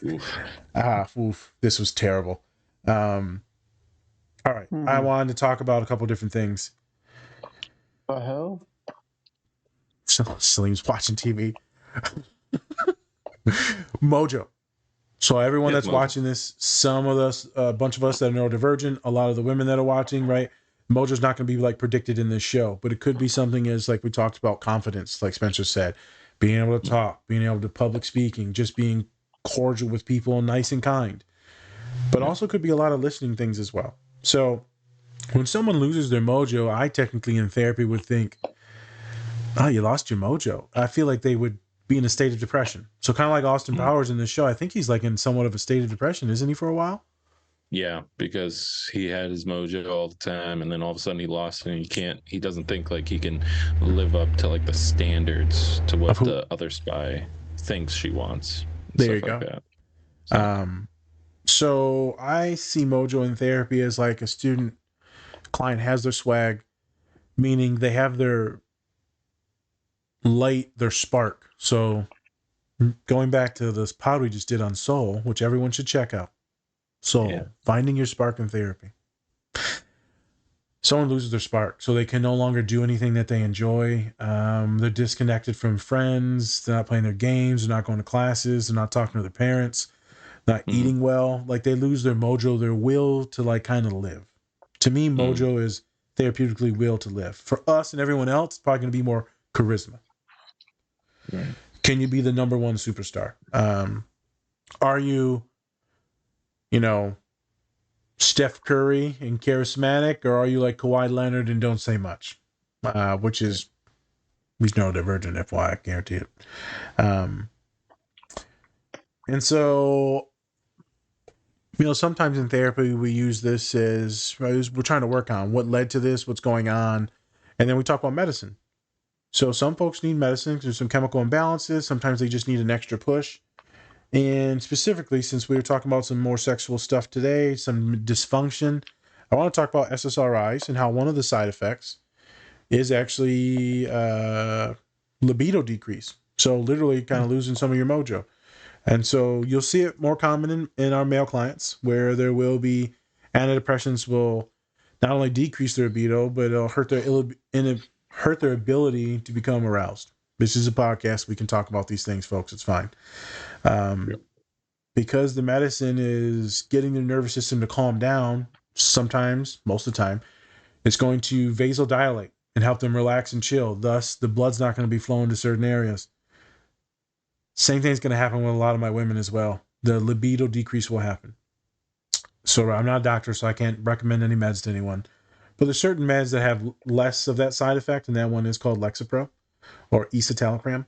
Oof. This was terrible. All right. I wanted to talk about a couple different things. The hell? Salim's watching TV. Mojo. So everyone that's watching this, some of us, a bunch of us that are neurodivergent, a lot of the women that are watching, right? Mojo's not going to be like predicted in this show, but it could be something as like we talked about confidence, like Spencer said, being able to talk, being able to public speaking, just being cordial with people and nice and kind, but also could be a lot of listening things as well. So when someone loses their mojo, I technically in therapy would think, oh, you lost your mojo. I feel like they would be in a state of depression. So kind of like Austin Powers in this show, I think he's like in somewhat of a state of depression, isn't he, for a while? Yeah, because he had his mojo all the time, and then all of a sudden he lost it, and he doesn't think like he can live up to like the standards to what the other spy thinks she wants. There you go. Like so I see Mojo in therapy as like a student client has their swag, meaning they have their light, their spark. So going back to this pod we just did on Soul, which everyone should check out. Soul, finding your spark in therapy. someone loses their spark, so they can no longer do anything that they enjoy. They're disconnected from friends. They're not playing their games. They're not going to classes. They're not talking to their parents. Not eating well. Like they lose their mojo, their will to like kind of live. To me, mojo is therapeutically will to live. For us and everyone else, it's probably going to be more charisma. Right. Can you be the number one superstar? Are you, Steph Curry and charismatic, or are you like Kawhi Leonard and don't say much? Which is, he's neurodivergent, FYI, I guarantee it. And so, sometimes in therapy we use this as we're trying to work on what led to this, what's going on, and then we talk about medicine. So some folks need medicine because there's some chemical imbalances. Sometimes they just need an extra push. And specifically, since we were talking about some more sexual stuff today, some dysfunction, I want to talk about SSRIs and how one of the side effects is actually libido decrease. So literally kind of losing some of your mojo. And so you'll see it more common in our male clients, where there will be antidepressants will not only decrease their libido, but it'll hurt their ability to become aroused. This is a podcast. We can talk about these things, folks. It's fine. Because the medicine is getting their nervous system to calm down, sometimes, most of the time, it's going to vasodilate and help them relax and chill. Thus, the blood's not going to be flowing to certain areas. Same thing's going to happen with a lot of my women as well. The libido decrease will happen. So I'm not a doctor, so I can't recommend any meds to anyone. But there's certain meds that have less of that side effect, and that one is called Lexapro or escitalopram.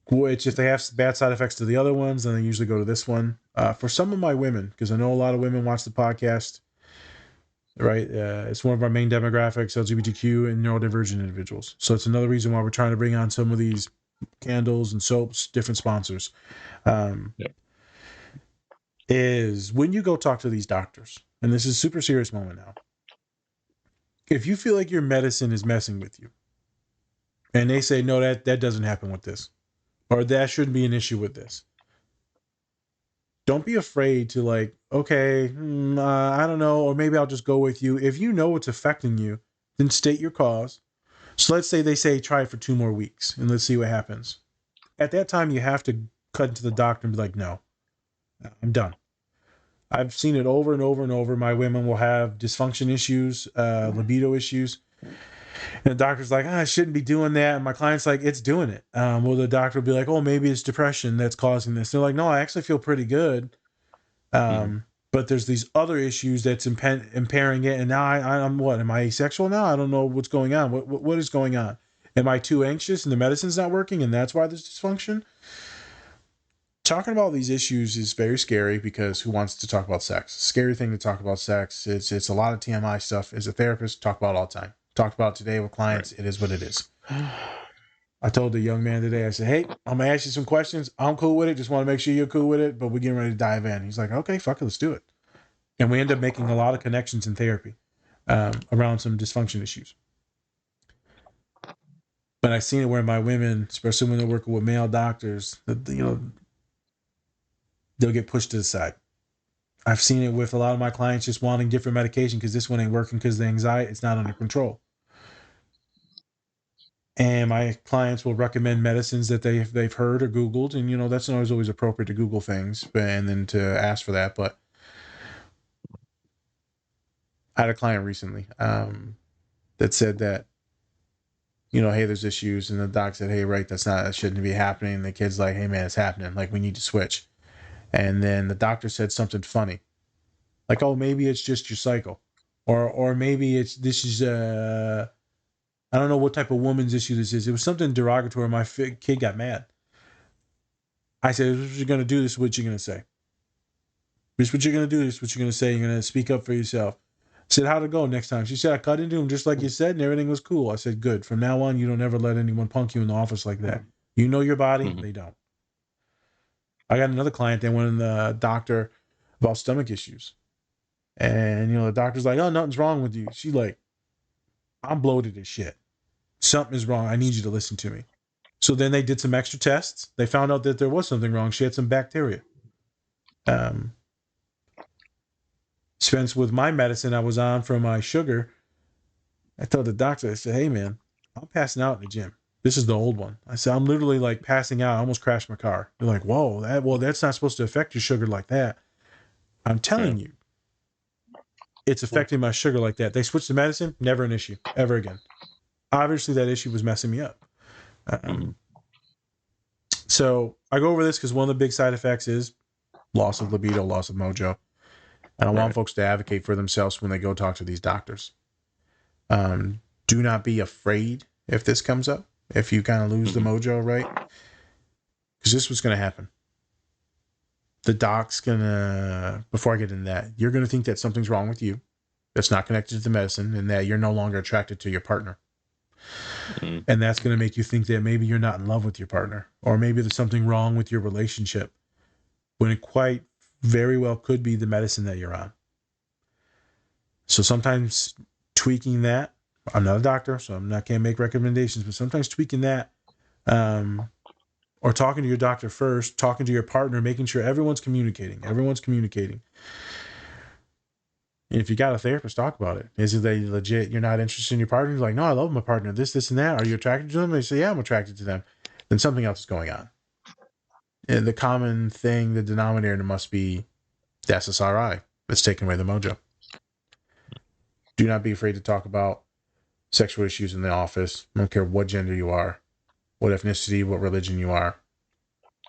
Which, if they have bad side effects to the other ones, then they usually go to this one. For some of my women, because I know a lot of women watch the podcast, right? It's one of our main demographics, LGBTQ and neurodivergent individuals. So it's another reason why we're trying to bring on some of these candles and soaps, different sponsors. Is when you go talk to these doctors, and this is a super serious moment now, if you feel like your medicine is messing with you, and they say, no, that doesn't happen with this, or that shouldn't be an issue with this, don't be afraid to like, okay, I don't know, or maybe I'll just go with you. If you know it's affecting you, then state your cause. So let's say they say try it for 2 more weeks and let's see what happens. At that time, you have to cut into the doctor and be like, no, I'm done. I've seen it over and over and over. My women will have dysfunction issues, libido issues. And the doctor's like, I shouldn't be doing that. And my client's like, it's doing it. Well, the doctor will be like, oh, maybe it's depression that's causing this. They're like, no, I actually feel pretty good. But there's these other issues that's impairing it. And now I'm what? Am I asexual now? I don't know what's going on. What is going on? Am I too anxious and the medicine's not working and that's why there's dysfunction? Talking about these issues is very scary because who wants to talk about sex? Scary thing to talk about sex. It's a lot of TMI stuff. As a therapist, talk about it all the time. Talked about it today with clients. Right. It is what it is. I told the young man today, I said, hey, I'm going to ask you some questions. I'm cool with it. Just want to make sure you're cool with it. But we're getting ready to dive in. He's like, okay, fuck it. Let's do it. And we end up making a lot of connections in therapy around some dysfunction issues. But I've seen it where my women, especially when they're working with male doctors, they'll get pushed to the side. I've seen it with a lot of my clients just wanting different medication because this one ain't working because the anxiety, it's not under control. And my clients will recommend medicines that they've heard or Googled. And, that's not always appropriate to Google things and then to ask for that. But I had a client recently that said that, hey, there's issues. And the doc said, hey, right, that shouldn't be happening. And the kid's like, hey, man, it's happening. Like, we need to switch. And then the doctor said something funny. Like, oh, maybe it's just your cycle. Or maybe this is I don't know what type of woman's issue this is. It was something derogatory. My kid got mad. I said, this is what you're going to do. This is what you're going to say. This is what you're going to do. This is what you're going to say. You're going to speak up for yourself. I said, how'd it go next time? She said, I cut into him just like you said, and everything was cool. I said, good. From now on, you don't ever let anyone punk you in the office like that. You know your body. They don't. I got another client that went in the doctor about stomach issues. And, the doctor's like, oh, nothing's wrong with you. She's like, I'm bloated as shit. Something is wrong. I need you to listen to me. So then they did some extra tests. They found out that there was something wrong. She had some bacteria. Spence, with my medicine I was on for my sugar, I told the doctor, I said, hey man, I'm passing out in the gym. This is the old one. I said, I'm literally like passing out. I almost crashed my car. They're like, whoa, that's not supposed to affect your sugar like that. I'm telling you, it's affecting my sugar like that. They switched the medicine, never an issue, ever again. Obviously, that issue was messing me up. So I go over this because one of the big side effects is loss of libido, loss of mojo. And I want folks to advocate for themselves when they go talk to these doctors. Do not be afraid if this comes up, if you kind of lose the mojo, right? Because this was going to happen. The doc's going to, before I get into that, you're going to think that something's wrong with you that's not connected to the medicine and that you're no longer attracted to your partner. And that's going to make you think that maybe you're not in love with your partner, or maybe there's something wrong with your relationship, when it quite very well could be the medicine that you're on. So sometimes tweaking that, I'm not a doctor, so can't make recommendations, but sometimes tweaking that, or talking to your doctor first, talking to your partner, making sure everyone's communicating. And if you got a therapist, talk about it. Is it that legit you're not interested in your partner? You're like, no, I love my partner. This, and that. Are you attracted to them? They say, yeah, I'm attracted to them. Then something else is going on. And the common thing, the denominator must be the SSRI that's taking away the mojo. Do not be afraid to talk about sexual issues in the office. I don't care what gender you are, what ethnicity, what religion you are.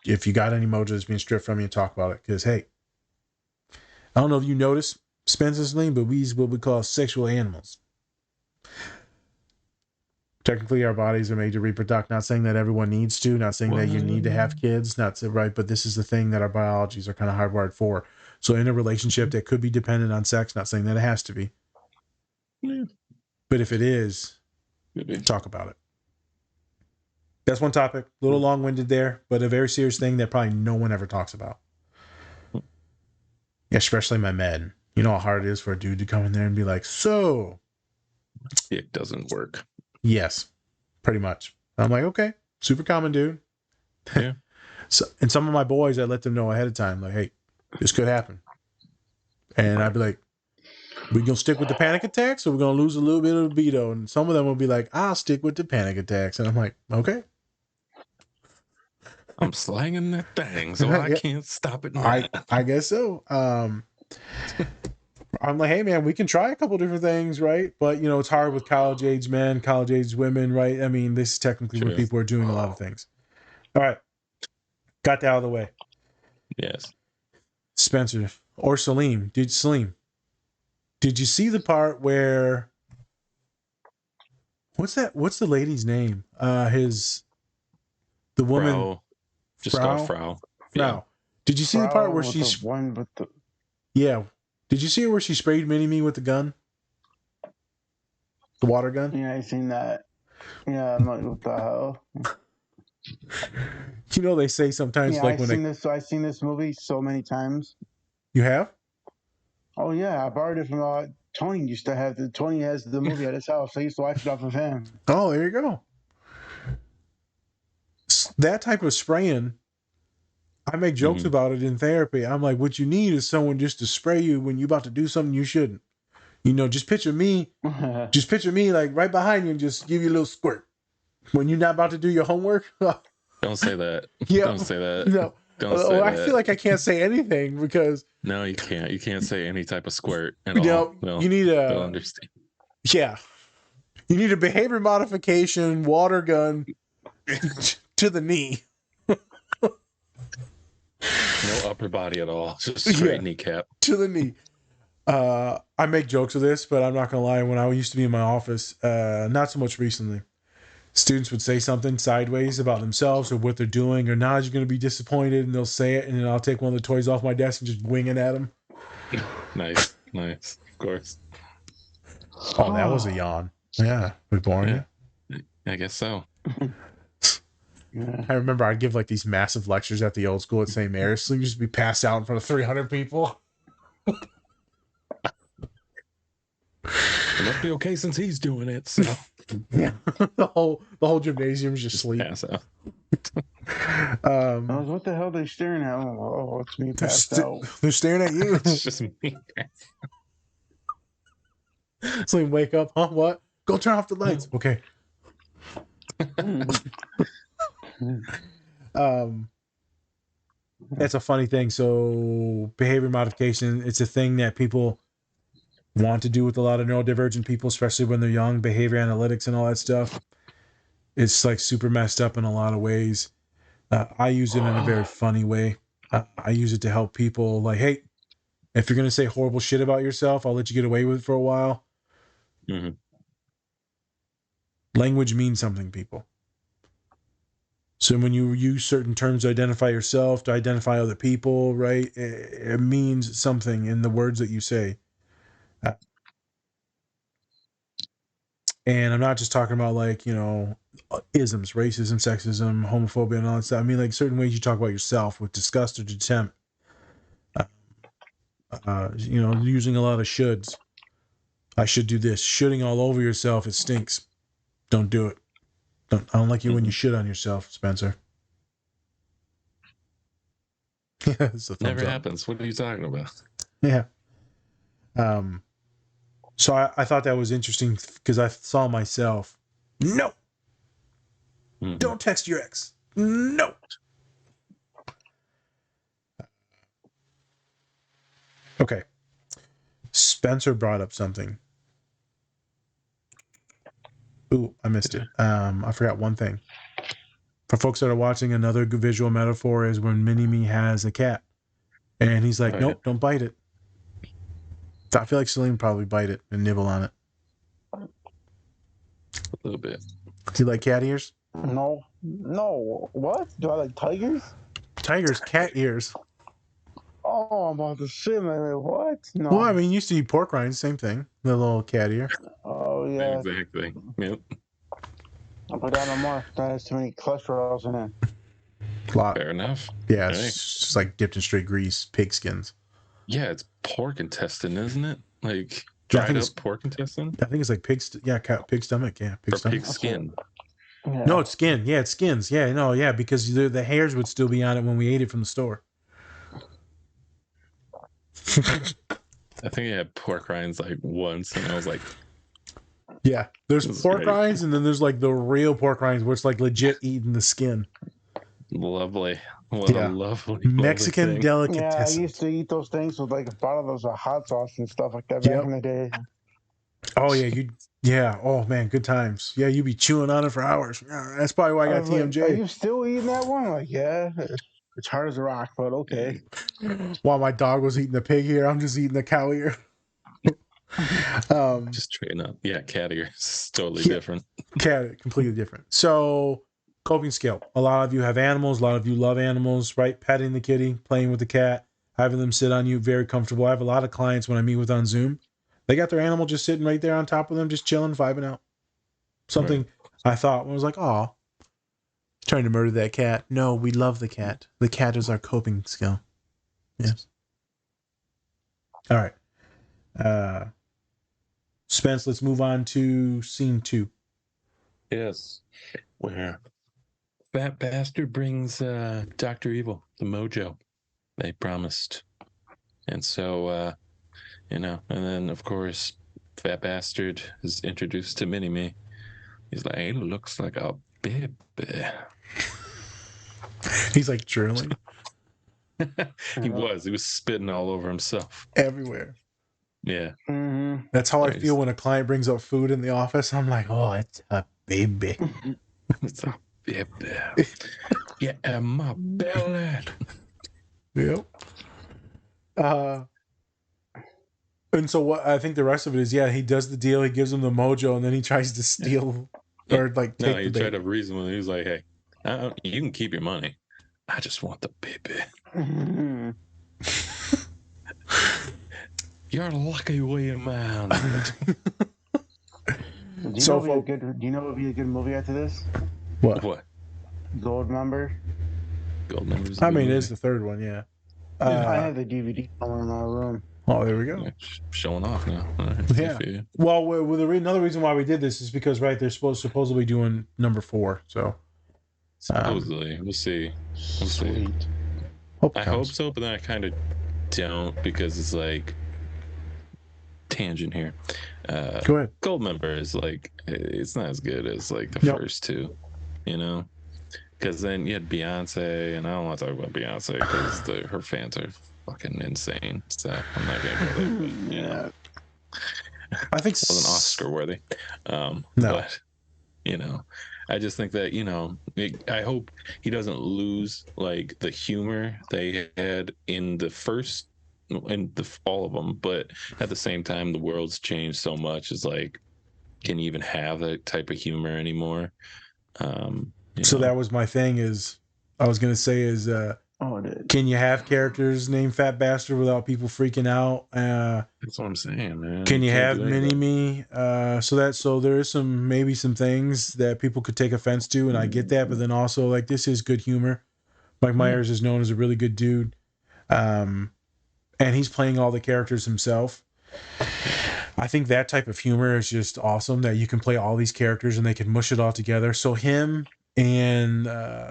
If you got any mojo that's being stripped from you, talk about it. Because, hey, I don't know if you noticed, Spencer's name, but we's what we call sexual animals. Technically, our bodies are made to reproduce. Not saying that everyone needs to, not saying that you need to have kids, not to, right, but this is the thing that our biologies are kind of hardwired for. So in a relationship that could be dependent on sex, not saying that it has to be. But if it is, talk about it. That's one topic. A little long-winded there, but a very serious thing that probably no one ever talks about. Especially my men. You know how hard it is for a dude to come in there and be like, so. It doesn't work. Yes, pretty much. I'm like, okay, super common, dude. Yeah. So, and some of my boys, I let them know ahead of time, like, hey, this could happen. And I'd be like, we gonna stick with the panic attacks, or we're gonna lose a little bit of libido? And some of them will be like, I'll stick with the panic attacks. And I'm like, okay. I'm slanging that thing, so I can't stop it now. I guess so. I'm like, hey man, we can try a couple different things, right? But you know, it's hard with college age men, college age women, right? I mean, this is technically where people are doing a lot of things. All right. Got that out of the way. Yes. Spencer or Salim, did you see the part where what's the lady's name? The woman Frau. Just call Frau. Yeah. Did you see the part where she's one with the Yeah. Did you see her where she sprayed Mini-Me with the gun? The water gun? Yeah, I seen that. Yeah, I'm like, what the hell? You know, they say sometimes like I've seen this movie so many times. You have? Oh yeah, I borrowed it from Tony. Used to have Tony has the movie at his house. I used to watch it off of him. Oh, there you go. That type of spraying, I make jokes about it in therapy. I'm like, what you need is someone just to spray you when you're about to do something you shouldn't. You know, just picture me like right behind you and just give you a little squirt when you're not about to do your homework. Don't say that. Yeah. Don't say that. No. Don't say that. I feel like I can't say anything because no, you can't. You can't say any type of squirt at all. No, you need they'll understand. Yeah. You need a behavior modification water gun to the knee. No upper body at all. Just straight kneecap. To the knee. I make jokes of this, but I'm not going to lie. When I used to be in my office, not so much recently, students would say something sideways about themselves or what they're doing, or Naj, you're going to be disappointed, and they'll say it, and then I'll take one of the toys off my desk and just wing it at them. Nice. Of course. Oh, that was a yawn. Yeah. We boring you? I guess so. I remember I'd give like these massive lectures at the old school at St. Mary's, so you just be passed out in front of 300 people. It must be okay since he's doing it. So yeah, the whole gymnasium's just sleep. Pass out. What the hell are they staring at? Oh, it's me passed out. They're staring at you. It's just me. So you wake up, huh? What? Go turn off the lights. Okay. That's a funny thing. So behavior modification, it's a thing that people want to do with a lot of neurodivergent people, especially when they're young. Behavior analytics and all that stuff. It's like super messed up in a lot of ways. I use it in a very funny way. I use it to help people. Like, hey, if you're gonna say horrible shit about yourself, I'll let you get away with it for a while. Mm-hmm. Language means something, people. So when you use certain terms to identify yourself, to identify other people, right? It means something in the words that you say. And I'm not just talking about like, isms, racism, sexism, homophobia, and all that stuff. I mean, like certain ways you talk about yourself with disgust or contempt. Using a lot of shoulds. I should do this. Shoulding all over yourself, it stinks. Don't do it. I don't like you when you shit on yourself, Spencer. Yeah, it's a thumbs Never up. happens. What are you talking about? Yeah. So I thought that was interesting because I saw myself. No. Don't text your ex. No. Okay. Spencer brought up something. Ooh, I missed it. I forgot one thing. For folks that are watching, another visual metaphor is when Mini-Me has a cat. And he's like, nope, don't bite it. I feel like Celine would probably bite it and nibble on it. A little bit. Do you like cat ears? No. What? Do I like tigers? Tigers, cat ears. Oh, I'm about to say, man. What? No. Well, I mean, used to eat pork rinds, same thing. The little cat ear. Oh, yeah. Exactly. Yep. I'll put that no more. That has too many cholesterol in it. Lot. Fair enough. Yeah, Hey. it's just like dipped in straight grease, pig skins. Yeah, it's pork intestine, isn't it? Like Yeah, I dried think up it's- pork intestine? I think it's like pig stomach. Yeah, pig Or stomach. pig skin. Yeah. No, it's skin. Yeah, it's skins. Yeah, no, yeah, because the hairs would still be on it when we ate it from the store. I think I had pork rinds like once, and I was like, Yeah, there's This is pork great. rinds, and then there's like the real pork rinds where it's like legit eating the skin. lovely. What Yeah. a lovely Mexican thing. Yeah, I delicatessen. used to eat those things with like bottles of hot sauce and stuff like that back Yep. in the day. Oh yeah. Oh man, good times. Yeah, you'd be chewing on it for hours. Yeah, that's probably why I got was like, TMJ. are you still eating that one? Like, yeah, it's hard as a rock, but okay. While my dog was eating the pig ear, I'm just eating the cow ear. Just trading up. Yeah, cat ear. It's totally Yeah. different. Cat, completely different. So, coping skill. A lot of you have animals. A lot of you love animals, right? Petting the kitty, playing with the cat, having them sit on you, very comfortable. I have a lot of clients when I meet with on Zoom. They got their animal just sitting right there on top of them, just chilling, vibing out. Something I thought when I was like, oh, trying to murder that cat. No, we love the cat. The cat is our coping skill. Yes. All right. Spence, let's move on to scene 2. Yes. Where Fat Bastard brings Dr. Evil, the Mojo they promised. And so, and then, of course, Fat Bastard is introduced to Mini-Me. He's like, he looks like a baby. He's like drooling He was spitting all over himself. everywhere. Yeah. Mm-hmm. That's how I Nice. feel when a client brings up food in the office. I'm like, oh, it's a baby. It's a baby. Yeah, in my belly. Yep. And so what I think the rest of it is, yeah, he does the deal, he gives him the mojo, and then he tries to steal or like No, take he the tried baby. to reason with him. He was like, hey, you can keep your money. I just want the baby. Mm-hmm. You're a lucky way, man. Do you So, know what would be a good movie after this? What? Gold Member. Gold Members. I mean, it is the third one, yeah. I have the DVD somewhere in my room. Oh, there we go. Showing off now. All right, Yeah. good for you. Well, another reason why we did this is because, right, they're supposedly doing number 4. So Supposedly, we'll see. We'll see. Sweet. hope it I hope comes. so, but then I kind of don't because it's like, tangent here. Go ahead. Goldmember is like, it's not as good as like the Nope. first two, you know? Because then you had Beyonce, and I don't want to talk about Beyonce because her fans are fucking insane. So I'm not gonna go there. But, yeah, I think wasn't Oscar worthy. No. But you know, I just think that I hope he doesn't lose like the humor they had in the first, in all of them. But at the same time, the world's changed so much. It's like, can you even have that type of humor anymore? So that was my thing. I was gonna say can you have characters named Fat Bastard without people freaking out? That's what I'm saying, man. Can you can't have do any of Mini that. Me? So there is maybe some things that people could take offense to, and I get that. But then also, like, this is good humor. Mike Myers is known as a really good dude, and he's playing all the characters himself. I think that type of humor is just awesome, that you can play all these characters and they can mush it all together. So him and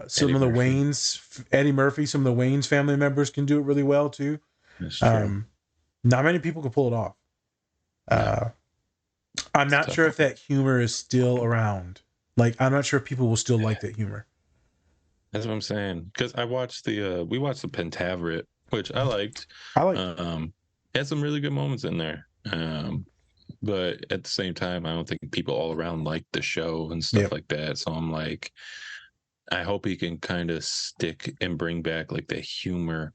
some of the Waynes, Eddie Murphy, some of the Waynes family members can do it really well too. That's true. Not many people can pull it off. I'm not sure if that humor is still around. Like, I'm not sure if people will still like that humor. That's what I'm saying. Because we watched the Pentaveret, which I liked. Had some really good moments in there. But at the same time, I don't think people all around like the show and stuff like that. So I'm like, I hope he can kind of stick and bring back like the humor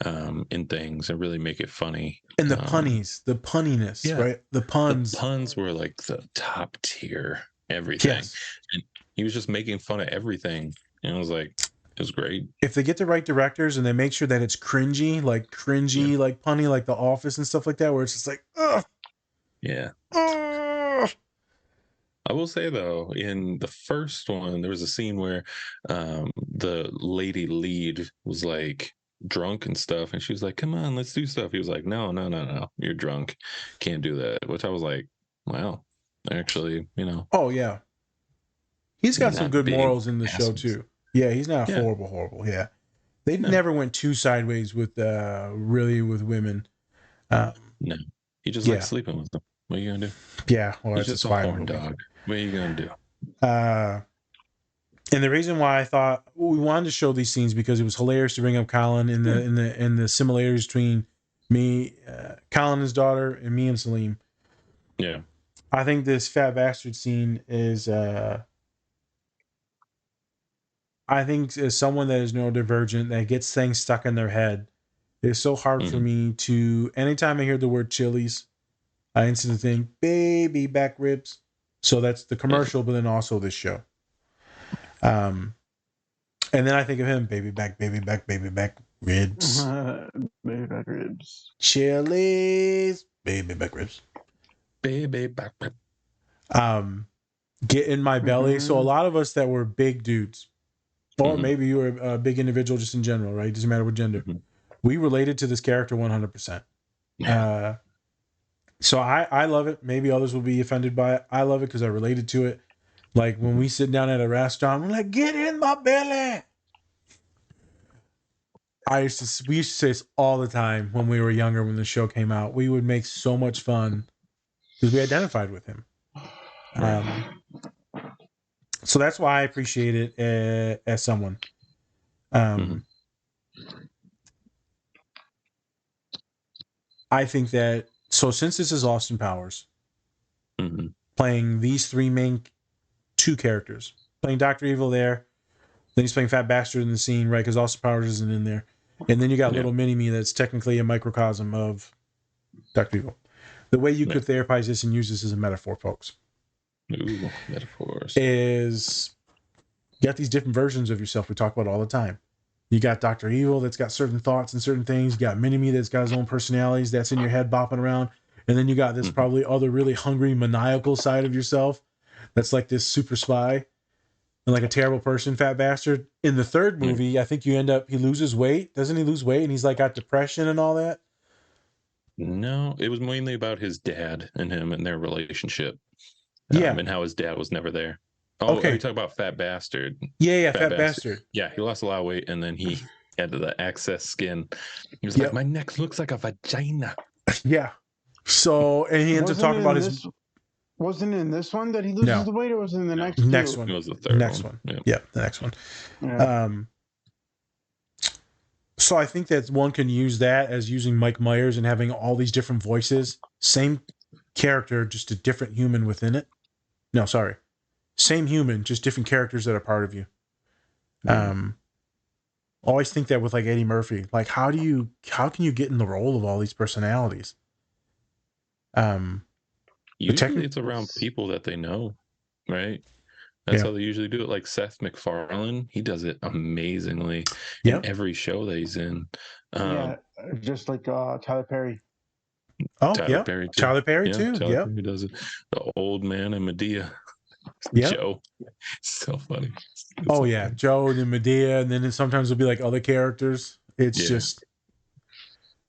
in things and really make it funny. And the punniness, right? The puns were like the top tier, everything. Yes. And he was just making fun of everything. And I was like, it was great. If they get the right directors and they make sure that it's cringy, like punny, like The Office and stuff like that, where it's just like, ugh. Yeah. I will say though, in the first one, there was a scene where the lady lead was like drunk and stuff, and she was like, "Come on, let's do stuff." He was like, "No, you're drunk, can't do that." Which I was like, "Wow, actually, Oh yeah, he's got some good morals in the show too. Yeah, he's not horrible. Yeah, they never went too sideways with with women. No, he just likes sleeping with them. What are you gonna do? Yeah, well, he's that's just a horn dog. What are you gonna do? And the reason why I thought we wanted to show these scenes because it was hilarious to bring up Colin in the similarities between me, Colin, his daughter, and me and Salim. Yeah, I think this Fat Bastard scene is. I think as someone that is neurodivergent that gets things stuck in their head, it's so hard for me to. Anytime I hear the word Chili's, I instantly think baby back ribs. So that's the commercial, but then also this show. And then I think of him, baby back ribs. Baby back ribs. Chili's, baby back ribs. Baby back ribs. Get in my belly. So a lot of us that were big dudes, or maybe you were a big individual just in general, right? Doesn't matter what gender. We related to this character 100%. So I love it. Maybe others will be offended by it. I love it because I related to it. Like when we sit down at a restaurant, we're like, "Get in my belly." We used to say this all the time when we were younger. When the show came out, we would make so much fun because we identified with him. So that's why I appreciate it as someone. I think that since this is Austin Powers playing these two characters, playing Dr. Evil there, then he's playing Fat Bastard in the scene, right? Because Austin Powers isn't in there, and then you got Little Mini Me that's technically a microcosm of Dr. Evil. The way you could therapize this and use this as a metaphor, folks. Ooh, metaphors. Is you got these different versions of yourself we talk about all the time. You got Dr. Evil that's got certain thoughts and certain things. You got Mini-Me that's got his own personalities that's in your head bopping around. And then you got this probably other really hungry, maniacal side of yourself that's like this super spy and like a terrible person, Fat Bastard. In the third movie, I think he loses weight. Doesn't he lose weight? And he's like got depression and all that? No, it was mainly about his dad and him and their relationship. And how his dad was never there. Oh, okay. Are you talking about Fat Bastard? Yeah, Fat Bastard. Yeah, he lost a lot of weight, and then he had the excess skin. He was like, "My neck looks like a vagina." Yeah. So, and he ends up talking about his. Wasn't it in this one that he loses the weight, or was it in the next next two? one? It was the third next one. one. Yeah, the next one. Yeah. So I think that one can use that as using Mike Myers and having all these different voices, same character, just a different human within it. No, sorry, same human, just different characters that are part of you. Always think that with like Eddie Murphy, like how can you get in the role of all these personalities? Usually it's around people that they know, right? That's how they usually do it. Like Seth MacFarlane, he does it amazingly in every show that he's in. Yeah, just like Tyler Perry. Oh, Tyler Perry too. Tyler Perry too. Tyler Perry does it. The old man and Medea. Joe. So funny. It's Joe and Medea, and then sometimes it'll be like other characters. It's just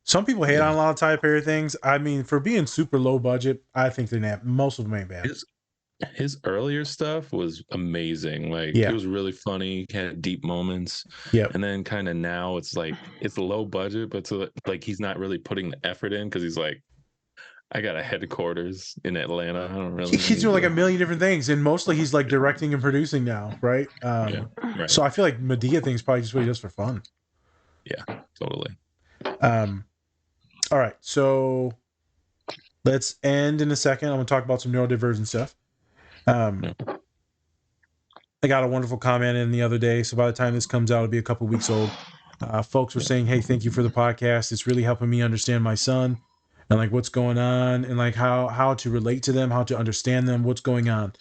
some people hate on a lot of Tyler Perry things. I mean, for being super low budget, I think most of them ain't bad. His earlier stuff was amazing. Like it was really funny, had deep moments. And then kind of now it's like it's low budget, but so like he's not really putting the effort in because he's like, I got a headquarters in Atlanta. I don't really. He's doing like a million different things, and mostly he's like directing and producing now, right? Right. So I feel like Medea thing's probably just what he does for fun. Yeah, totally. All right, so let's end in a second. I'm gonna talk about some neurodivergent stuff. I got a wonderful comment in the other day, so by the time this comes out, it'll be a couple weeks old. Folks were saying, "Hey, thank you for the podcast. It's really helping me understand my son and like what's going on and like how to relate to them, how to understand them, what's going on."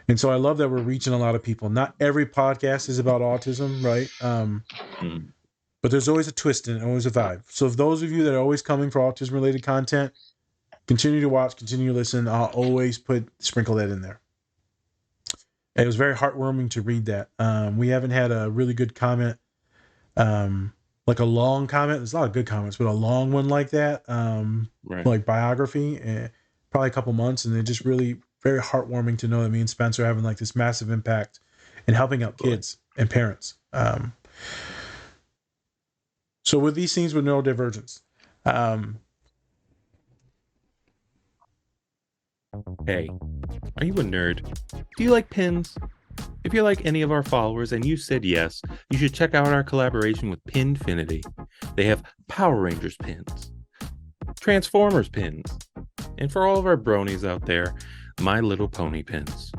And so I love that we're reaching a lot of people. Not every podcast is about autism, right? But there's always a twist and always a vibe. So if those of you that are always coming for autism related content, continue to watch, continue to listen. I'll always sprinkle that in there. And it was very heartwarming to read that. We haven't had a really good comment, like a long comment. There's a lot of good comments, but a long one like that, like biography, probably a couple months. And it just really very heartwarming to know that me and Spencer are having like this massive impact in helping out kids and parents. So with these things with neurodivergence, hey, are you a nerd? Do you like pins? If you're like any of our followers and you said yes, you should check out our collaboration with Pinfinity. They have Power Rangers pins, Transformers pins, and for all of our bronies out there, My Little Pony pins.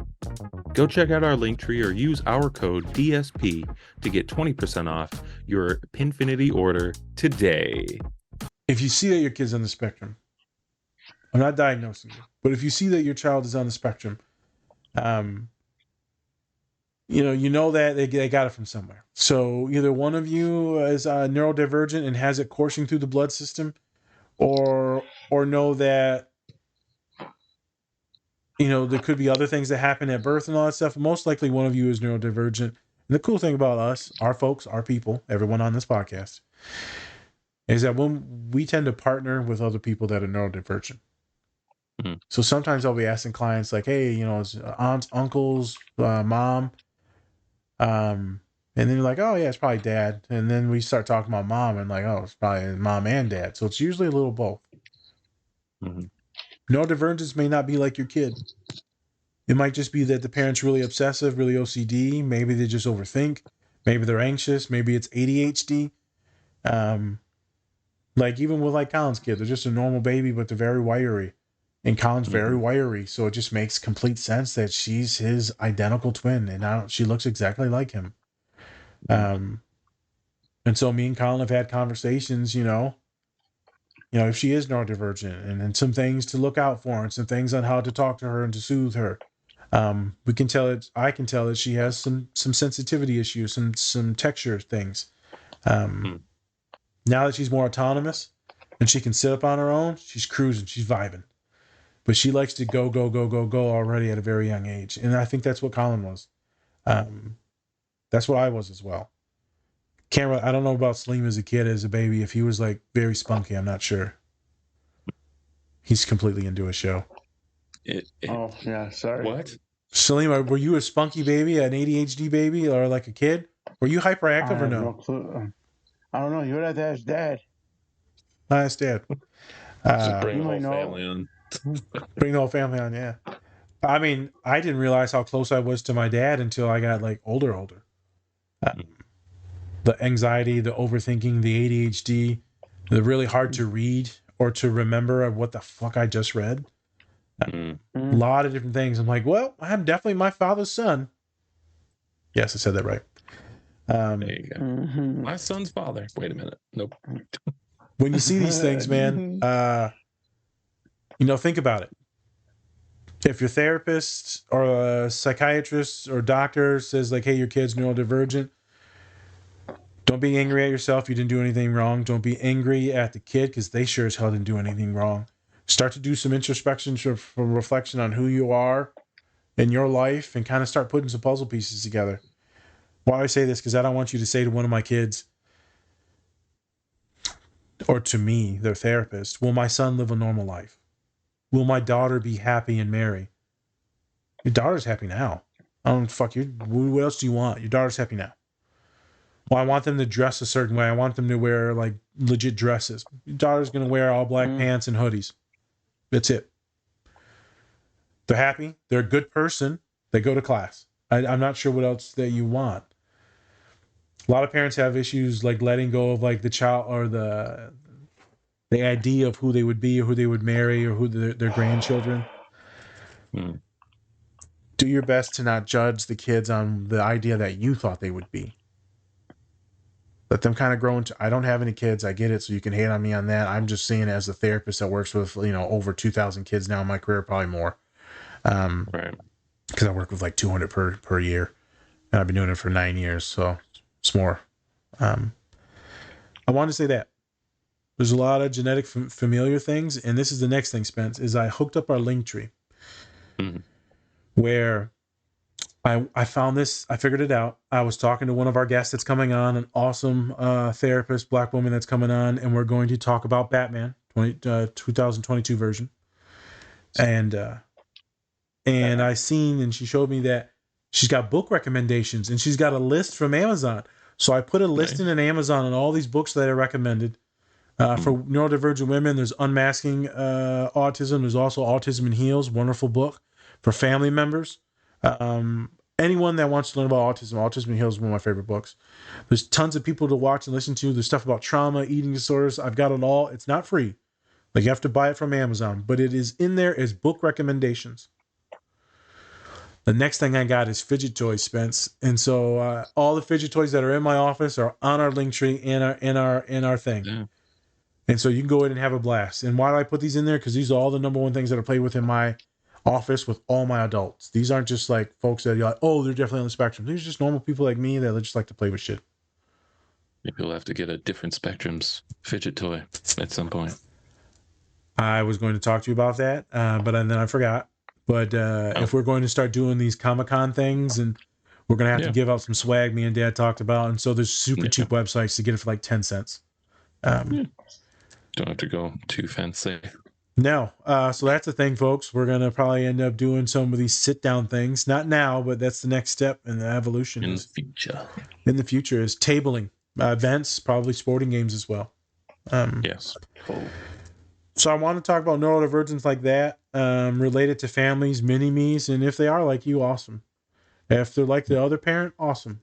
Go check out our link tree or use our code DSP to get 20% off your Pinfinity order today. If you see that your kid's on the spectrum, I'm not diagnosing you, but if you see that your child is on the spectrum, you know that they got it from somewhere. So either one of you is neurodivergent and has it coursing through the blood system, or know that there could be other things that happen at birth and all that stuff. Most likely one of you is neurodivergent. And the cool thing about us, our folks, our people, everyone on this podcast, is that when we tend to partner with other people that are neurodivergent. So sometimes I'll be asking clients like, hey, it's aunts, uncles, mom. And then you're like, oh yeah, it's probably dad. And then we start talking about mom and like, oh, it's probably mom and dad. So it's usually a little both. Neurodivergence may not be like your kid. It might just be that the parent's really obsessive, really OCD. Maybe they just overthink. Maybe they're anxious. Maybe it's ADHD. Like even with like Colin's kid, they're just a normal baby, but they're very wiry. And Colin's very wiry. So it just makes complete sense that she's his identical twin. And she looks exactly like him. And so me and Colin have had conversations, if she is neurodivergent and some things to look out for and some things on how to talk to her and to soothe her. I can tell that she has some sensitivity issues, some texture things. Now that she's more autonomous and she can sit up on her own, she's cruising, she's vibing. But she likes to go already at a very young age. And I think that's what Colin was. That's what I was as well. I don't know about Salim as a kid, as a baby. If he was like very spunky, I'm not sure. He's completely into a show. Oh, yeah, sorry. What? Salim, were you a spunky baby, an ADHD baby, or like a kid? Were you hyperactive or no? No clue. I don't know. You would have to ask Dad. I asked Dad. Just bring You the whole might know. family on. Bring the whole family on, yeah. I mean, I didn't realize how close I was to my dad until I got like older. The anxiety, the overthinking, the ADHD, the really hard to read or to remember of what the fuck I just read. A lot of different things. I'm like, well, I'm definitely my father's son. Yes, I said that right. There you go. My son's father. Wait a minute. Nope. When you see these things, man, think about it. If your therapist or a psychiatrist or doctor says like, hey, your kid's neurodivergent, don't be angry at yourself. You didn't do anything wrong. Don't be angry at the kid because they sure as hell didn't do anything wrong. Start to do some introspection, from reflection on who you are in your life, and kind of start putting some puzzle pieces together. Why do I say this? Because I don't want you to say to one of my kids or to me, their therapist, will my son live a normal life? Will my daughter be happy and marry? Your daughter's happy now. I don't fuck you. What else do you want? Your daughter's happy now. Well, I want them to dress a certain way. I want them to wear like legit dresses. Your daughter's going to wear all black pants and hoodies. That's it. They're happy. They're a good person. They go to class. I'm not sure what else that you want. A lot of parents have issues like letting go of like the child or the idea of who they would be or who they would marry or who their grandchildren. Do your best to not judge the kids on the idea that you thought they would be. Let them kind of grow into, I don't have any kids. I get it. So you can hate on me on that. I'm just saying as a therapist that works with, over 2,000 kids now in my career, probably more. Right. Because I work with like 200 per year. And I've been doing it for 9 years. So it's more. I wanted to say that. There's a lot of genetic familiar things. And this is the next thing, Spence, is I hooked up our link tree. Where I found this, I figured it out. I was talking to one of our guests that's coming on, an awesome therapist, black woman that's coming on, and we're going to talk about Batman, 2022 version. And I seen, and she showed me that she's got book recommendations, and she's got a list from Amazon. So I put a list in Amazon on all these books that I recommended. For neurodivergent women, there's Unmasking Autism. There's also Autism in Heels, wonderful book. For family members, anyone that wants to learn about Autism in Heels is one of my favorite books. There's tons of people to watch and listen to. There's stuff about trauma, eating disorders. I've got it all. It's not free. Like you have to buy it from Amazon, but it is in there as book recommendations. The next thing I got is fidget toys, Spence, and so all the fidget toys that are in my office are on our link tree in our thing. Yeah. And so you can go in and have a blast. And why do I put these in there? Because these are all the number one things that are played with in my office with all my adults. These aren't just like folks that you're like, oh, they're definitely on the spectrum. These are just normal people like me that just like to play with shit. Maybe we'll have to get a different spectrums fidget toy at some point. I was going to talk to you about that, but then I forgot. But if we're going to start doing these Comic-Con things, and we're going to have to give out some swag me and Dad talked about, and so there's super cheap websites to get it for like 10 cents. Don't have to go too fancy. No. So that's the thing, folks. We're going to probably end up doing some of these sit-down things. Not now, but that's the next step in the evolution. In the future. In the future is tabling. Events, probably sporting games as well. Yes. Cool. So I want to talk about neurodivergence like that, related to families, mini-me's, and if they are like you, awesome. If they're like the other parent, awesome.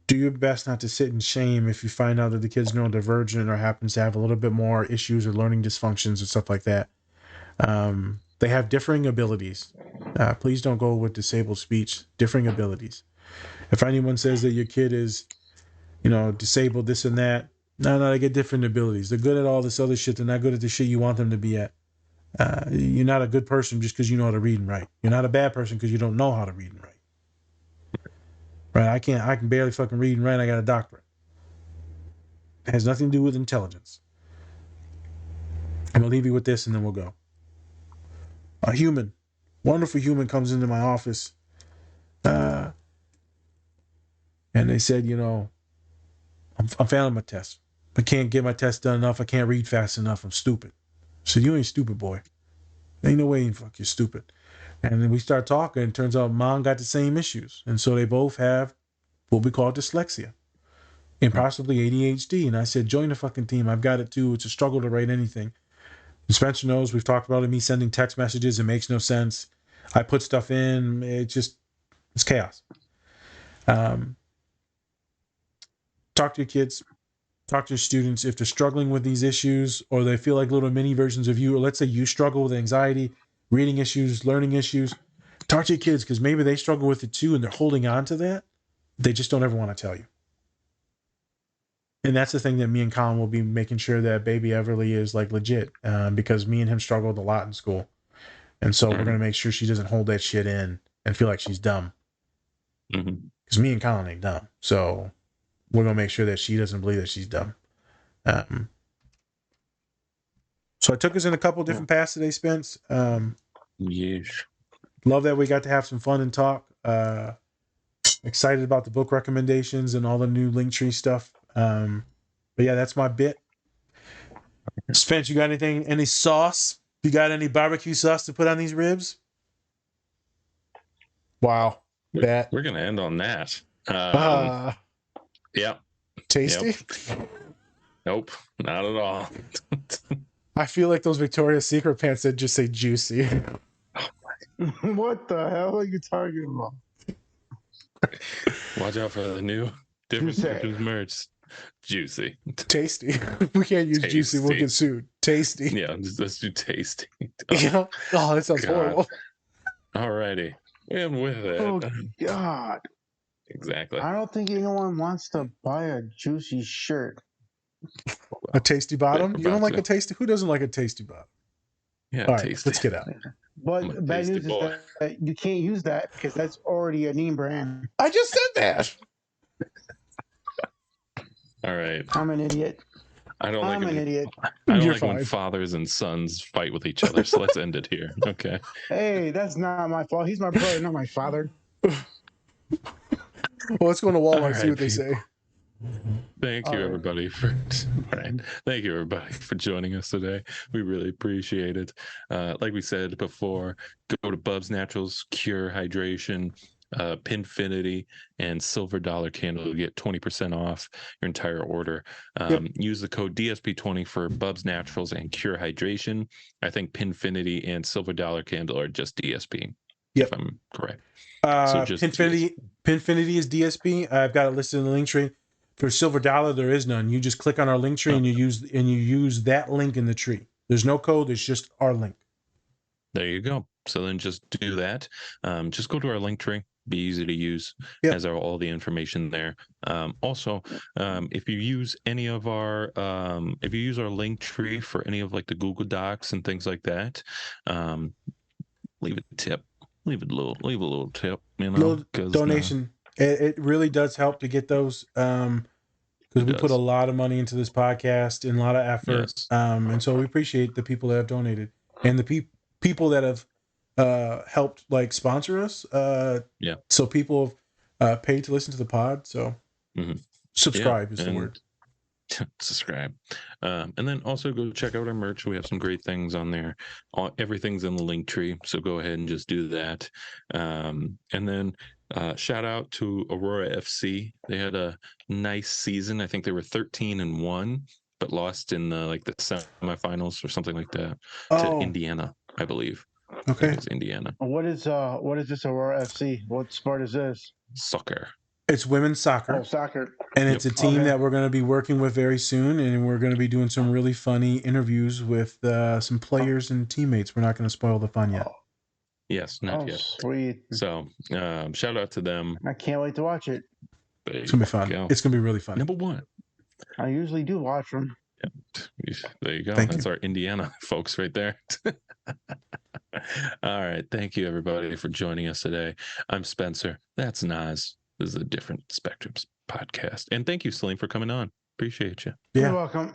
Do your best not to sit in shame if you find out that the kid's neurodivergent or happens to have a little bit more issues or learning dysfunctions and stuff like that. They have differing abilities. Please don't go with disabled speech. Differing abilities. If anyone says that your kid is, disabled, this and that, no, they get different abilities. They're good at all this other shit. They're not good at the shit you want them to be at. You're not a good person just because you know how to read and write. You're not a bad person because you don't know how to read and write. Right? I can barely fucking read and write. I got a doctorate. It has nothing to do with intelligence. I'm gonna leave you with this and then we'll go. A human, wonderful human comes into my office, and they said, I'm failing my test. I can't get my test done enough. I can't read fast enough. I'm stupid. So you ain't stupid, boy. Ain't no way you're stupid. And then we start talking, and it turns out mom got the same issues. And so they both have what we call dyslexia. and possibly ADHD. And I said, join the fucking team. I've got it too. It's a struggle to write anything. And Spencer knows, we've talked about it, me sending text messages. It makes no sense. I put stuff in. It's chaos. Talk to your kids. Talk to your students. If they're struggling with these issues or they feel like little mini versions of you, or let's say you struggle with anxiety, reading issues, learning issues, talk to your kids because maybe they struggle with it too and they're holding on to that. They just don't ever want to tell you. And that's the thing that me and Colin will be making sure that baby Everly is like legit because me and him struggled a lot in school. And so we're going to make sure she doesn't hold that shit in and feel like she's dumb. Because me and Colin ain't dumb. So we're going to make sure that she doesn't believe that she's dumb. So I took us in a couple different paths today, Spence. Yes. Love that we got to have some fun and talk. Excited about the book recommendations and all the new Linktree stuff. But yeah, that's my bit. Spence, you got anything? Any sauce? You got any barbecue sauce to put on these ribs? Wow. We're going to end on that. Yeah. Tasty? Yep. Nope, not at all. I feel like those Victoria's Secret pants that just say juicy. What the hell are you talking about? Watch out for the new different merch. Juicy. Tasty. We can't use tasty. Juicy. We'll get sued. Tasty. Yeah, let's do tasty. Yeah. Oh, that sounds horrible. Alrighty. And with it. Oh, God. Exactly. I don't think anyone wants to buy a Juicy shirt. A tasty bottom? You don't like a tasty? Who doesn't like a tasty bottom? Yeah, all right, tasty. let's get out. But bad news is that you can't use that because that's already a name brand. I just said that. All right. I'm an idiot. I'm an idiot. I don't You're like fine. when fathers and sons fight with each other, so let's end it here. Okay. Hey, that's not my fault. He's my brother, not my father. Well, let's go to Walmart and see what they say. Thank you, everybody, for Thank you, everybody, for joining us today. We really appreciate it. Like we said before, go to Bubs Naturals, Cure Hydration, Pinfinity, and Silver Dollar Candle to get 20% off your entire order. Use the code DSP20 for Bubs Naturals and Cure Hydration. I think Pinfinity and Silver Dollar Candle are just DSP. Yep. If I'm correct. Pinfinity is DSP. I've got it listed in the link tree. For Silver Dollar, there is none. You just click on our link tree and you use that link in the tree. There's no code. There's just our link. There you go. So then just do that. Just go to our link tree. Be easy to use. Has all the information there. Also, if you use any of our if you use our link tree for any of like the Google Docs and things like that, leave a tip. Leave a little tip, you know, donation. It really does help to get those because we put a lot of money into this podcast and a lot of effort. Yes. And so we appreciate the people that have donated and the people that have helped like sponsor us. So people have paid to listen to the pod. So subscribe is the word. Subscribe. And then also go check out our merch. We have some great things on there. Everything's in the link tree. So go ahead and just do that. And then shout out to Aurora FC. They had a nice season. I think they were 13-1, but lost in the semifinals or something like that to Indiana, I believe. Okay. It was Indiana. What is this Aurora FC? What sport is this? Soccer. It's women's soccer. Oh, soccer. And it's a team that we're going to be working with very soon. And we're going to be doing some really funny interviews with some players and teammates. We're not going to spoil the fun yet. Yes, not yet. Sweet. So shout out to them. I can't wait to watch it. It's going to be fun. It's going to be really fun. Number one. I usually do watch them. There you go. That's our Indiana folks right there. All right. Thank you, everybody, for joining us today. I'm Spencer. That's Naz. This is a Different Spectrums podcast. And thank you, Celine, for coming on. Appreciate you. Yeah. You're welcome.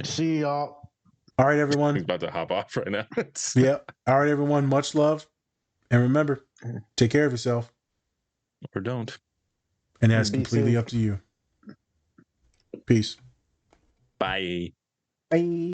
See y'all. All right, everyone. I'm about to hop off right now. Yeah. All right, everyone. Much love. And remember, take care of yourself. Or don't. And that's completely up to you. Peace. Bye. Bye.